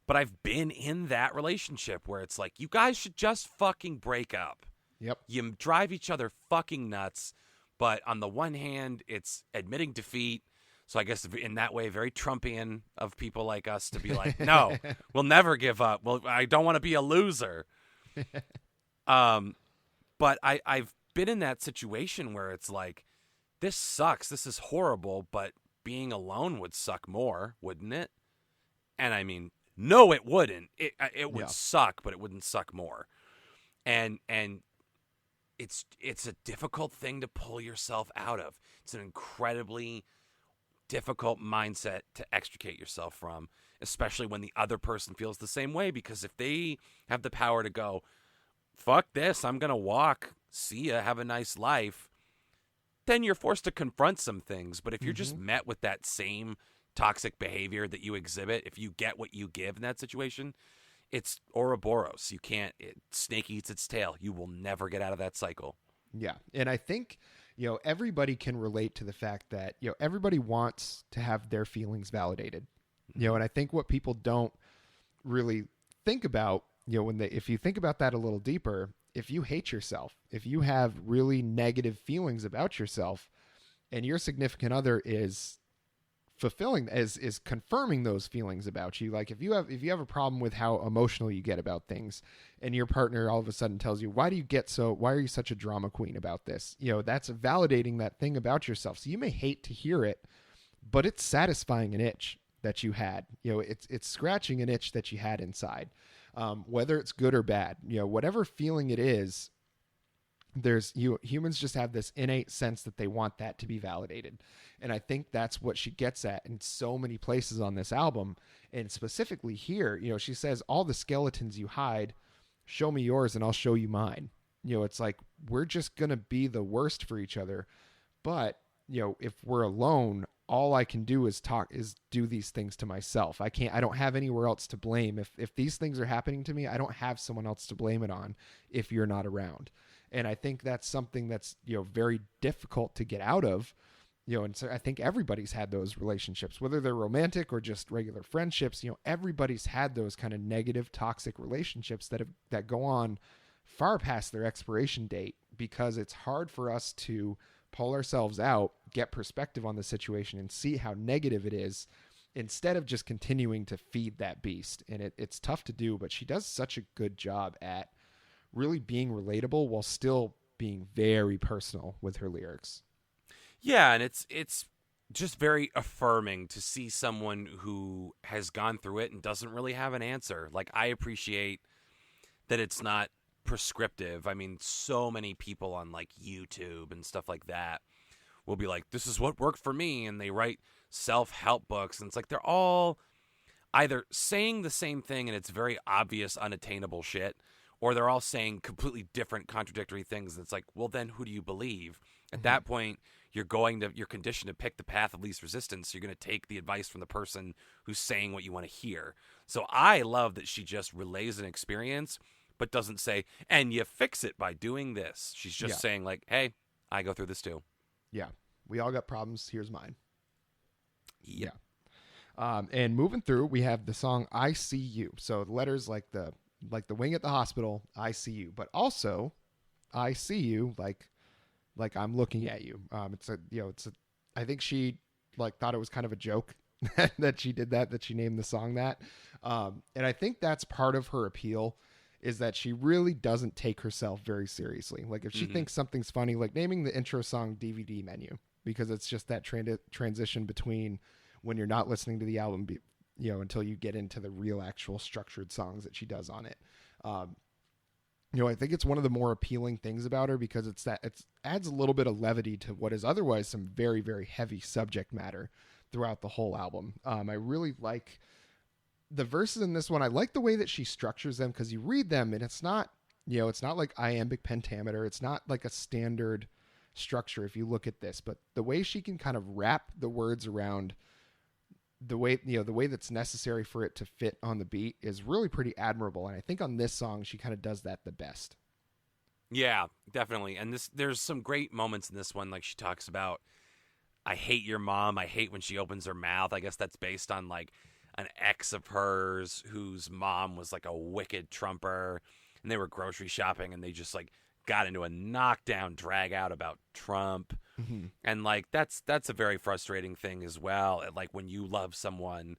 But I've been in that relationship where it's like, you guys should just fucking break up. Yep. You drive each other fucking nuts. But on the one hand, it's admitting defeat. So I guess in that way, very Trumpian of people like us to be like, no, we'll never give up. Well, I don't want to be a loser. But I've been in that situation where it's like, this sucks. This is horrible, but being alone would suck more, wouldn't it? And I mean, no, it wouldn't. It would suck, but it wouldn't suck more. And it's a difficult thing to pull yourself out of. It's an incredibly difficult mindset to extricate yourself from, especially when the other person feels the same way, because if they have the power to go, fuck this, I'm going to walk, see ya, have a nice life, then you're forced to confront some things. But if you're just met with that same toxic behavior that you exhibit, if you get what you give in that situation, it's Ouroboros. You can't, snake eats its tail. You will never get out of that cycle. Yeah. And I think, everybody can relate to the fact that, everybody wants to have their feelings validated, and I think what people don't really think about, if you think about that a little deeper, if you hate yourself, if you have really negative feelings about yourself and your significant other is fulfilling, is confirming those feelings about you, like if you have a problem with how emotional you get about things and your partner all of a sudden tells you, why are you such a drama queen about this, that's validating that thing about yourself. So you may hate to hear it, but it's satisfying an itch that you had. It's scratching an itch that you had inside, whether it's good or bad, whatever feeling it is. Humans just have this innate sense that they want that to be validated. And I think that's what she gets at in so many places on this album. And specifically here, she says, all the skeletons you hide, show me yours and I'll show you mine. It's like, we're just going to be the worst for each other. But, if we're alone, all I can do is do these things to myself. I don't have anywhere else to blame. If these things are happening to me, I don't have someone else to blame it on if you're not around. And I think that's something that's, very difficult to get out of, and so I think everybody's had those relationships, whether they're romantic or just regular friendships. Everybody's had those kind of negative, toxic relationships that go on far past their expiration date, because it's hard for us to pull ourselves out, get perspective on the situation and see how negative it is, instead of just continuing to feed that beast. And it's tough to do, but she does such a good job at really being relatable while still being very personal with her lyrics. Yeah, and it's just very affirming to see someone who has gone through it and doesn't really have an answer. Like, I appreciate that it's not prescriptive. I mean, so many people on like YouTube and stuff like that will be like, this is what worked for me, and they write self-help books, and it's like they're all either saying the same thing and it's very obvious unattainable shit, or they're all saying completely different contradictory things, and it's like, well, then who do you believe? At that point, you're conditioned to pick the path of least resistance. So you're going to take the advice from the person who's saying what you want to hear. So I love that she just relays an experience, but doesn't say, and you fix it by doing this. She's just saying, like, hey, I go through this too. Yeah. We all got problems. Here's mine. Yeah. And moving through, we have the song I See You. So the letters like the wing at the hospital, I see you, but also I see you like I'm looking at you. I think she thought it was kind of a joke that she did that she named the song that. And I think that's part of her appeal, is that she really doesn't take herself very seriously. Like, if she thinks something's funny, like naming the intro song DVD Menu, because it's just that transition between when you're not listening to the album, until you get into the real actual structured songs that she does on it. I think it's one of the more appealing things about her, because it adds a little bit of levity to what is otherwise some very, very heavy subject matter throughout the whole album. I really like the verses in this one. I like the way that she structures them, because you read them and it's not like iambic pentameter. It's not like a standard structure if you look at this, but the way she can kind of wrap the words around the way that's necessary for it to fit on the beat is really pretty admirable. And I think on this song, she kind of does that the best. Yeah, definitely. And there's some great moments in this one. Like, she talks about, I hate your mom. I hate when she opens her mouth. I guess that's based on like an ex of hers whose mom was like a wicked Trumper, and they were grocery shopping and they just like got into a knockdown drag out about Trump. Mm-hmm. And like, that's a very frustrating thing as well. Like, when you love someone,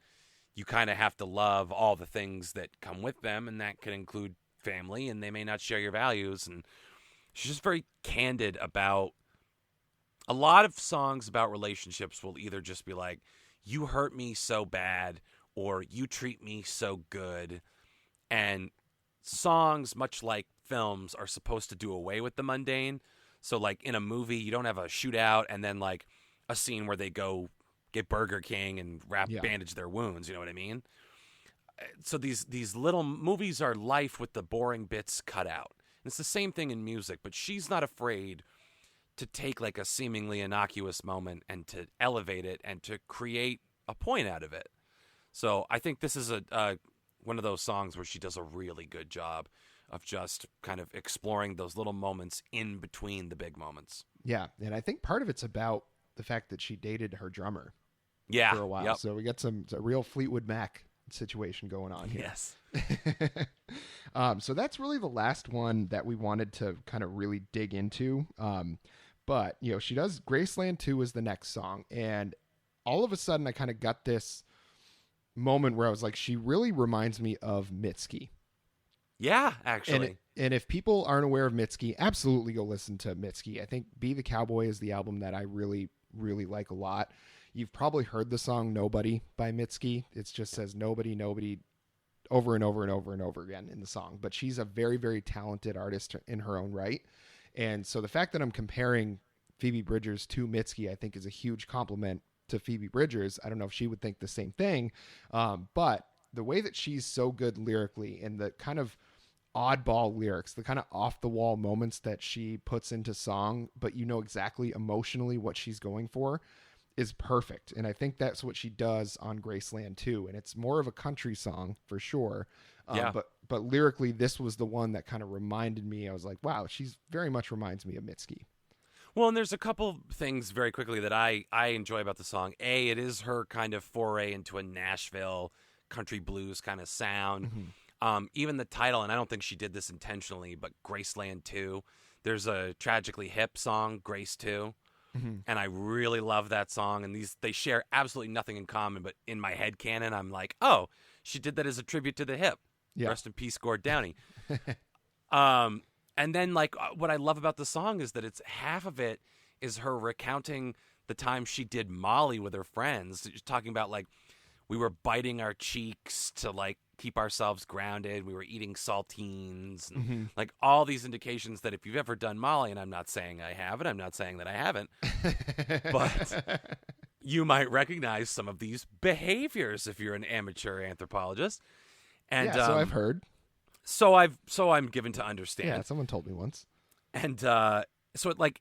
you kind of have to love all the things that come with them, and that can include family, and they may not share your values. And she's just very candid about a lot of songs about relationships will either just be like, you hurt me so bad, or you treat me so good. And songs, much like films are supposed to do away with the mundane. So like in a movie, you don't have a shootout and then like a scene where they go get Burger King and bandage their wounds. You know what I mean? So these little movies are life with the boring bits cut out. And it's the same thing in music, but she's not afraid to take like a seemingly innocuous moment and to elevate it and to create a point out of it. So I think this is a one of those songs where she does a really good job of just kind of exploring those little moments in between the big moments. Yeah, and I think part of it's about the fact that she dated her drummer for a while. Yep. So we got a real Fleetwood Mac situation going on here. Yes. So that's really the last one that we wanted to kind of really dig into. But, you know, she does Graceland 2 is the next song. And all of a sudden I kind of got this moment where I was like, she really reminds me of Mitski. Yeah, actually. And if people aren't aware of Mitski, absolutely go listen to Mitski. I think Be the Cowboy is the album that I really, really like a lot. You've probably heard the song Nobody by Mitski. It just says nobody, nobody over and over and over and over again in the song. But she's a very, very talented artist in her own right. And so the fact that I'm comparing Phoebe Bridgers to Mitski, I think is a huge compliment to Phoebe Bridgers. I don't know if she would think the same thing. But the way that she's so good lyrically and the kind of oddball lyrics, the kind of off the wall moments that she puts into song, but you know exactly emotionally what she's going for, is perfect. And I think that's what she does on Graceland 2. And it's more of a country song for sure. But lyrically, this was the one that kind of reminded me. I was like, wow, she's very much reminds me of Mitski. Well, and there's a couple things very quickly that I enjoy about the song. A, it is her kind of foray into a Nashville country blues kind of sound. Mm-hmm. Even the title, and I don't think she did this intentionally, but Graceland 2. There's a Tragically Hip song, Grace 2. Mm-hmm. And I really love that song. And they share absolutely nothing in common, but in my head canon, I'm like, oh, she did that as a tribute to the hip. Yeah. Rest in peace, Gord Downey. And then, like, what I love about the song is that it's half of it is her recounting the time she did Molly with her friends. She's talking about, like, we were biting our cheeks to, like, keep ourselves grounded. We were eating saltines. And, mm-hmm. like, all these indications that if you've ever done Molly, and I'm not saying I have it, I'm not saying that I haven't, but you might recognize some of these behaviors if you're an amateur anthropologist. And so I've heard. So I'm given to understand. Yeah, someone told me once. And so it like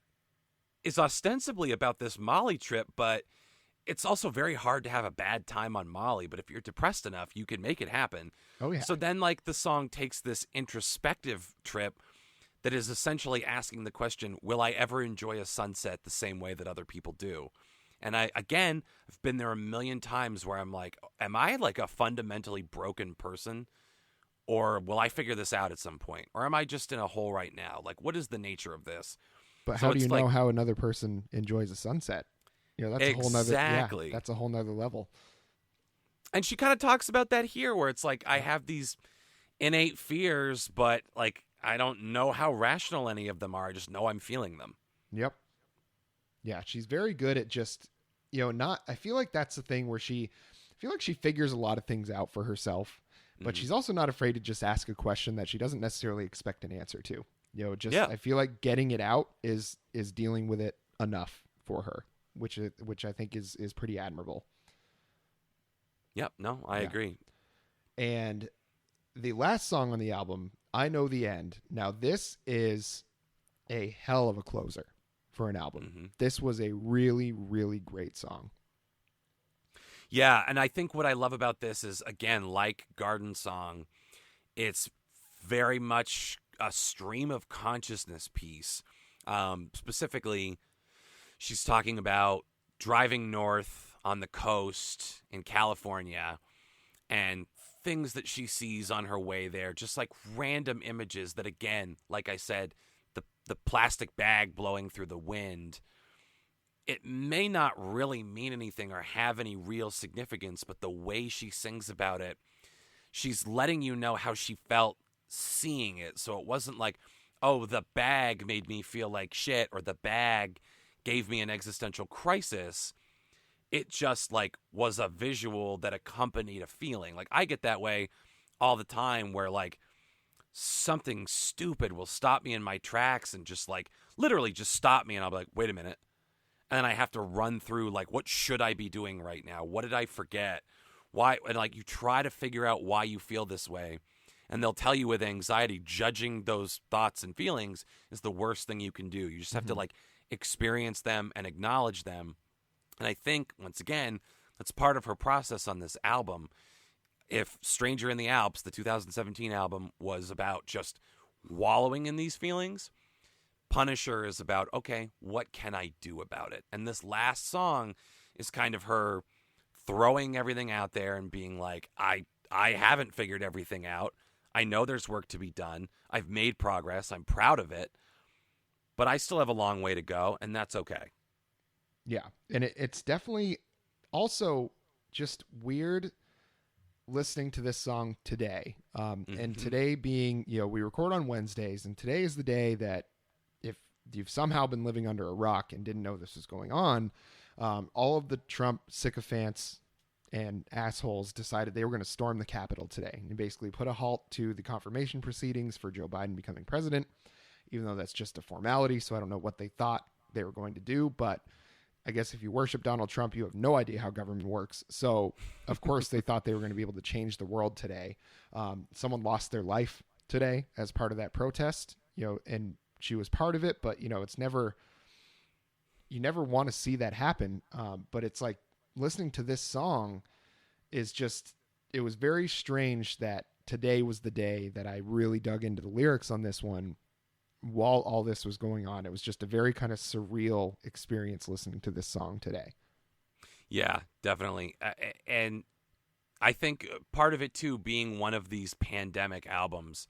is ostensibly about this Molly trip, but it's also very hard to have a bad time on Molly. But if you're depressed enough, you can make it happen. Oh yeah. So then like the song takes this introspective trip that is essentially asking the question, will I ever enjoy a sunset the same way that other people do? And I've been there a million times where I'm like, am I like a fundamentally broken person? Or will I figure this out at some point? Or am I just in a hole right now? Like, what is the nature of this? But how do you know how another person enjoys a sunset? You know, that's exactly. That's a whole nother level. And she kind of talks about that here, where it's like, I have these innate fears, but like, I don't know how rational any of them are. I just know I'm feeling them. Yep. Yeah, she's very good at just, I feel like that's the thing where I feel like she figures a lot of things out for herself, but mm-hmm. she's also not afraid to just ask a question that she doesn't necessarily expect an answer to. I feel like getting it out is dealing with it enough for her, which I think is pretty admirable. Yep. No, I agree. And the last song on the album, I Know the End. Now, this is a hell of a closer for an album. Mm-hmm. This was a really, really great song. Yeah, and I think what I love about this is, again, like Garden Song, it's very much a stream of consciousness piece. Specifically, she's talking about driving north on the coast in California and things that she sees on her way there, just like random images that, again, like I said, the plastic bag blowing through the wind, it may not really mean anything or have any real significance, but the way she sings about it, she's letting you know how she felt seeing it. So it wasn't like, oh, the bag made me feel like shit, or the bag gave me an existential crisis. It just like was a visual that accompanied a feeling. Like I get that way all the time where like something stupid will stop me in my tracks and just like literally just stop me, and I'll be like, wait a minute. And then I have to run through like, what should I be doing right now? What did I forget? Why? And like, you try to figure out why you feel this way, and they'll tell you with anxiety, judging those thoughts and feelings is the worst thing you can do. You just have to like experience them and acknowledge them. And I think, once again, that's part of her process on this album. If Stranger in the Alps, the 2017 album, was about just wallowing in these feelings, Punisher is about, okay, what can I do about it? And this last song is kind of her throwing everything out there and being like, I haven't figured everything out. I know there's work to be done. I've made progress. I'm proud of it. But I still have a long way to go, and that's okay. Yeah. And it's definitely also just weird listening to this song today. And today being, we record on Wednesdays, and today is the day that if you've somehow been living under a rock and didn't know this was going on, all of the Trump sycophants and assholes decided they were going to storm the Capitol today and basically put a halt to the confirmation proceedings for Joe Biden becoming president, even though that's just a formality. So I don't know what they thought they were going to do, but I guess if you worship Donald Trump, you have no idea how government works. So, of course, they thought they were going to be able to change the world today. Someone lost their life today as part of that protest, and she was part of it. But, it's never, you never want to see that happen. But it's like listening to this song is just, it was very strange that today was the day that I really dug into the lyrics on this one. While all this was going on, it was just a very kind of surreal experience listening to this song today. Yeah, definitely. And I think part of it too, being one of these pandemic albums,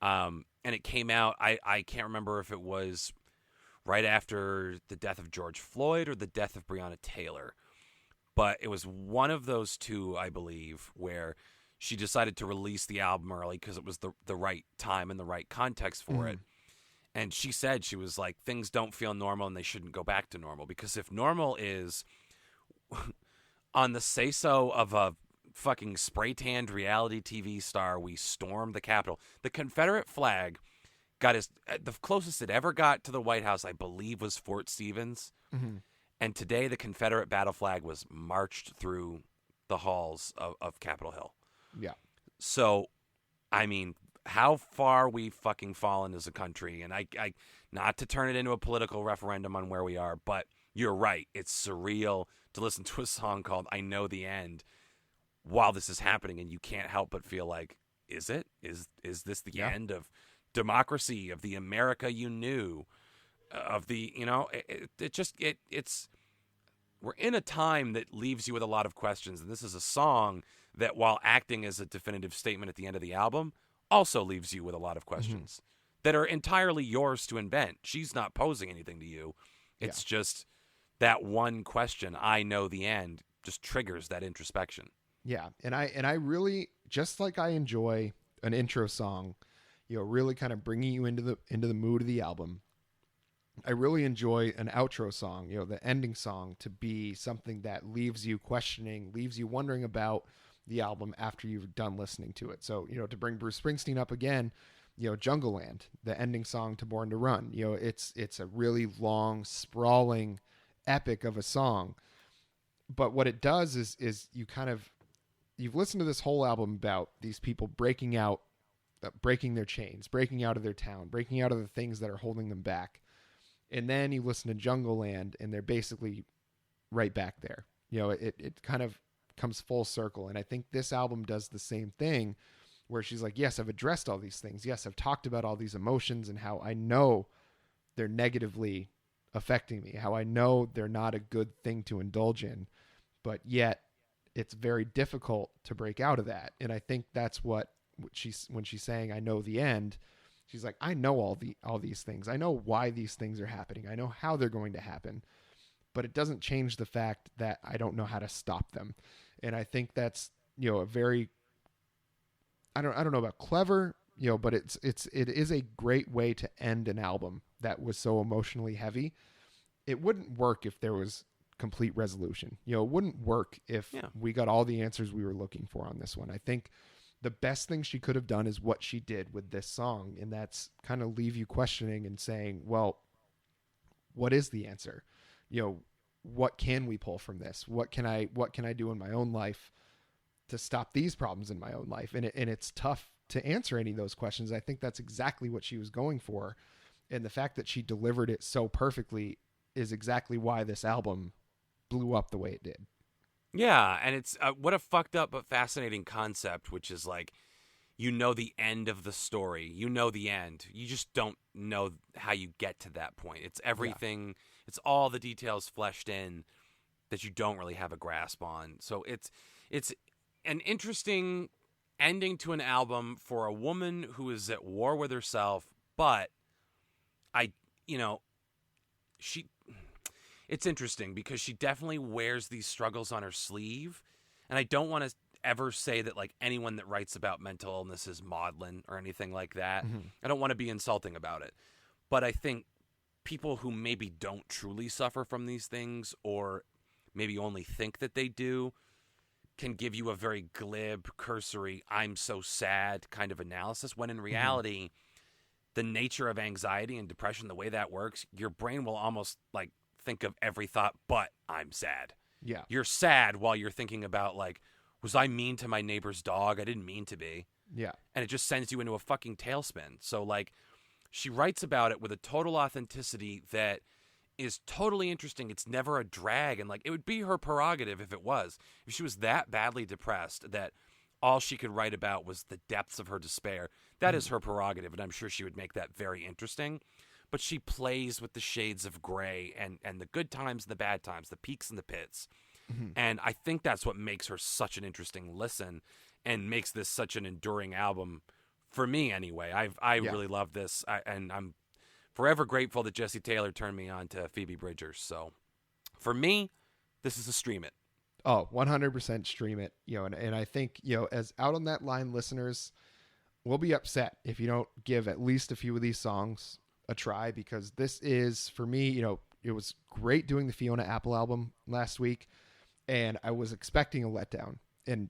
and it came out, I can't remember if it was right after the death of George Floyd or the death of Breonna Taylor, but it was one of those two, I believe, where she decided to release the album early because it was the right time and the right context for it. And she said, she was like, things don't feel normal and they shouldn't go back to normal. Because if normal is on the say-so of a fucking spray-tanned reality TV star, we stormed the Capitol. The Confederate flag got the closest it ever got to the White House, I believe, was Fort Stevens. And today the Confederate battle flag was marched through the halls of Capitol Hill. Yeah. So, I mean, how far we've fucking fallen as a country. And I not to turn it into a political referendum on where we are, but you're right. It's surreal to listen to a song called I Know the End while this is happening, and you can't help but feel like, is it? Is this the end of democracy, of the America you knew, of the, it's we're in a time that leaves you with a lot of questions. And this is a song that, while acting as a definitive statement at the end of the album, also leaves you with a lot of questions that are entirely yours to invent. She's not posing anything to you. It's just that one question, I know the end, just triggers that introspection. Yeah. And I really, just like I enjoy an intro song, really kind of bringing you into the mood of the album, I really enjoy an outro song, the ending song, to be something that leaves you questioning, leaves you wondering about the album after you've done listening to it. So, to bring Bruce Springsteen up again, Jungle Land, the ending song to Born to Run, it's a really long, sprawling epic of a song. But what it does is you've listened to this whole album about these people breaking their chains, breaking out of their town, breaking out of the things that are holding them back. And then you listen to Jungle Land and they're basically right back there. It kind of comes full circle. And I think this album does the same thing, where she's like, yes, I've addressed all these things. Yes, I've talked about all these emotions and how I know they're negatively affecting me, how I know they're not a good thing to indulge in, but yet it's very difficult to break out of that. And I think that's what when she's saying, I know the end, she's like, I know all these things. I know why these things are happening. I know how they're going to happen, but it doesn't change the fact that I don't know how to stop them. And I think that's, a very, I don't know about clever, but it is a great way to end an album that was so emotionally heavy. It wouldn't work if there was complete resolution. It wouldn't work if we got all the answers we were looking for on this one. I think the best thing she could have done is what she did with this song. And that's kind of leave you questioning and saying, well, what is the answer? What can we pull from this? What can I do in my own life to stop these problems in my own life? And it's tough to answer any of those questions. I think that's exactly what she was going for. And the fact that she delivered it so perfectly is exactly why this album blew up the way it did. Yeah, and it's what a fucked up but fascinating concept, which is like, the end of the story. The end. You just don't know how you get to that point. It's everything. Yeah. It's all the details fleshed in that you don't really have a grasp on. So it's an interesting ending to an album for a woman who is at war with herself, but it's interesting because she definitely wears these struggles on her sleeve. And I don't want to ever say that like anyone that writes about mental illness is maudlin or anything like that. Mm-hmm. I don't want to be insulting about it. But I think people who maybe don't truly suffer from these things or maybe only think that they do can give you a very glib, cursory, I'm so sad kind of analysis, when in reality, mm-hmm. the nature of anxiety and depression, the way that works, your brain will almost like think of every thought but I'm sad. Yeah. You're sad while you're thinking about like, was I mean to my neighbor's dog? I didn't mean to be. Yeah. And it just sends you into a fucking tailspin. So like she writes about it with a total authenticity that is totally interesting. It's never a drag. And like, it would be her prerogative if it was. If she was that badly depressed that all she could write about was the depths of her despair, that is her prerogative. And I'm sure she would make that very interesting. But she plays with the shades of gray and the good times and the bad times, the peaks and the pits. Mm-hmm. And I think that's what makes her such an interesting listen and makes this such an enduring album for me anyway. I really love this. And I'm forever grateful that Jesse Taylor turned me on to Phoebe Bridgers. So for me, this is a stream it. Oh, 100% stream it. And I think, as Out on That Line listeners, we'll be upset if you don't give at least a few of these songs a try, because this is, for me, it was great doing the Fiona Apple album last week, and I was expecting a letdown, and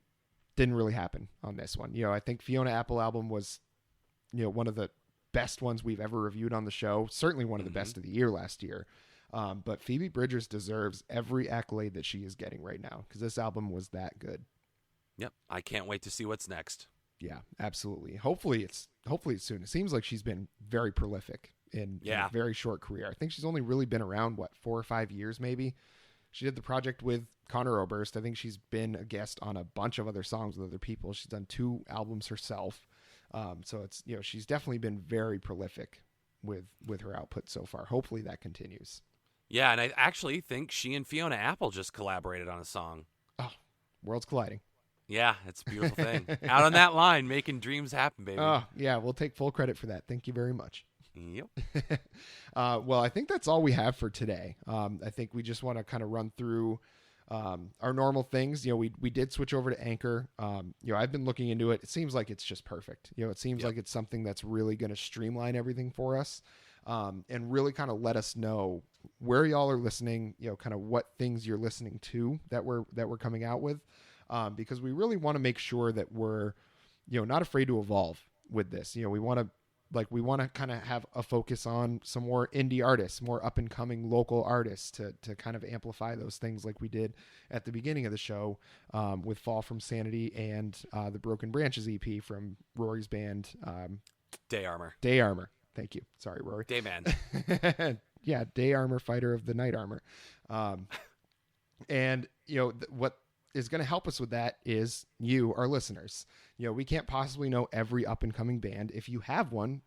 didn't really happen on this one. I think Fiona Apple album was, one of the best ones we've ever reviewed on the show, certainly one of the best of the year last year. But Phoebe Bridgers deserves every accolade that she is getting right now, because this album was that good. Yep. I can't wait to see what's next. Yeah, absolutely. Hopefully it's soon. It seems like she's been very prolific in a very short career. I think she's only really been around 4 or 5 years maybe. She did the project with Conor Oberst. I think she's been a guest on a bunch of other songs with other people. She's done 2 albums herself. So it's, she's definitely been very prolific with her output so far. Hopefully that continues. Yeah, and I actually think she and Fiona Apple just collaborated on a song. Oh, worlds colliding. Yeah, it's a beautiful thing. Out on that line, making dreams happen, baby. Oh, yeah, we'll take full credit for that. Thank you very much. Yep. Well, I think that's all we have for today. I think we just want to kind of run through our normal things. We did switch over to Anchor. I've been looking into it. It seems like it's just perfect. It seems like it's something that's really going to streamline everything for us, and really kind of let us know where y'all are listening, kind of what things you're listening to that we're coming out with, because we really want to make sure that we're, not afraid to evolve with this. We want to kind of have a focus on some more indie artists, more up and coming local artists to kind of amplify those things like we did at the beginning of the show with Fall from Sanity and the Broken Branches EP from Rory's band. Day Armor. Thank you. Sorry, Rory. Dayman. Yeah. Day Armor, Fighter of the Night Armor. And what is going to help us with that is you, our listeners. We can't possibly know every up and coming band. If you have one,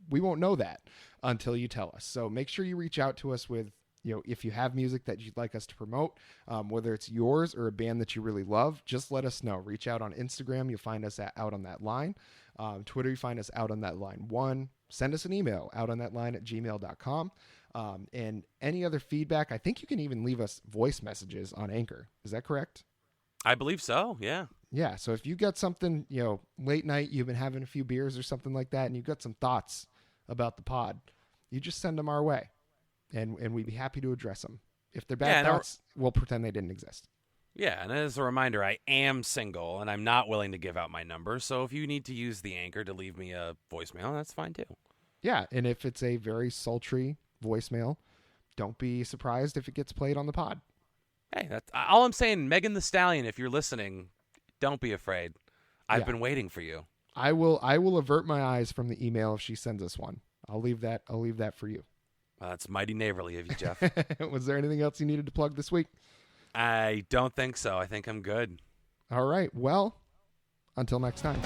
we won't know that until you tell us. So make sure you reach out to us with, if you have music that you'd like us to promote, whether it's yours or a band that you really love, just let us know. Reach out on Instagram. You'll find us at Out on That Line. Twitter, you find us Out on That Line 1. Send us an email, outonthatline@gmail.com. And any other feedback, I think you can even leave us voice messages on Anchor. Is that correct? I believe so, yeah. Yeah, so if you got something, late night, you've been having a few beers or something like that, and you've got some thoughts about the pod, you just send them our way, and we'd be happy to address them. If they're bad thoughts, we'll pretend they didn't exist. Yeah, and as a reminder, I am single, and I'm not willing to give out my number. So if you need to use the Anchor to leave me a voicemail, that's fine too. Yeah, and if it's a very sultry voicemail, don't be surprised if it gets played on the pod. Hey, that's all I'm saying. Megan the Stallion, if you're listening, don't be afraid. I've been waiting for you. I will avert my eyes from the email if she sends us one. I'll leave that for you. That's mighty neighborly of you, Geoff. Was there anything else you needed to plug this week? I don't think so. I think I'm good. All right. Well, until next time.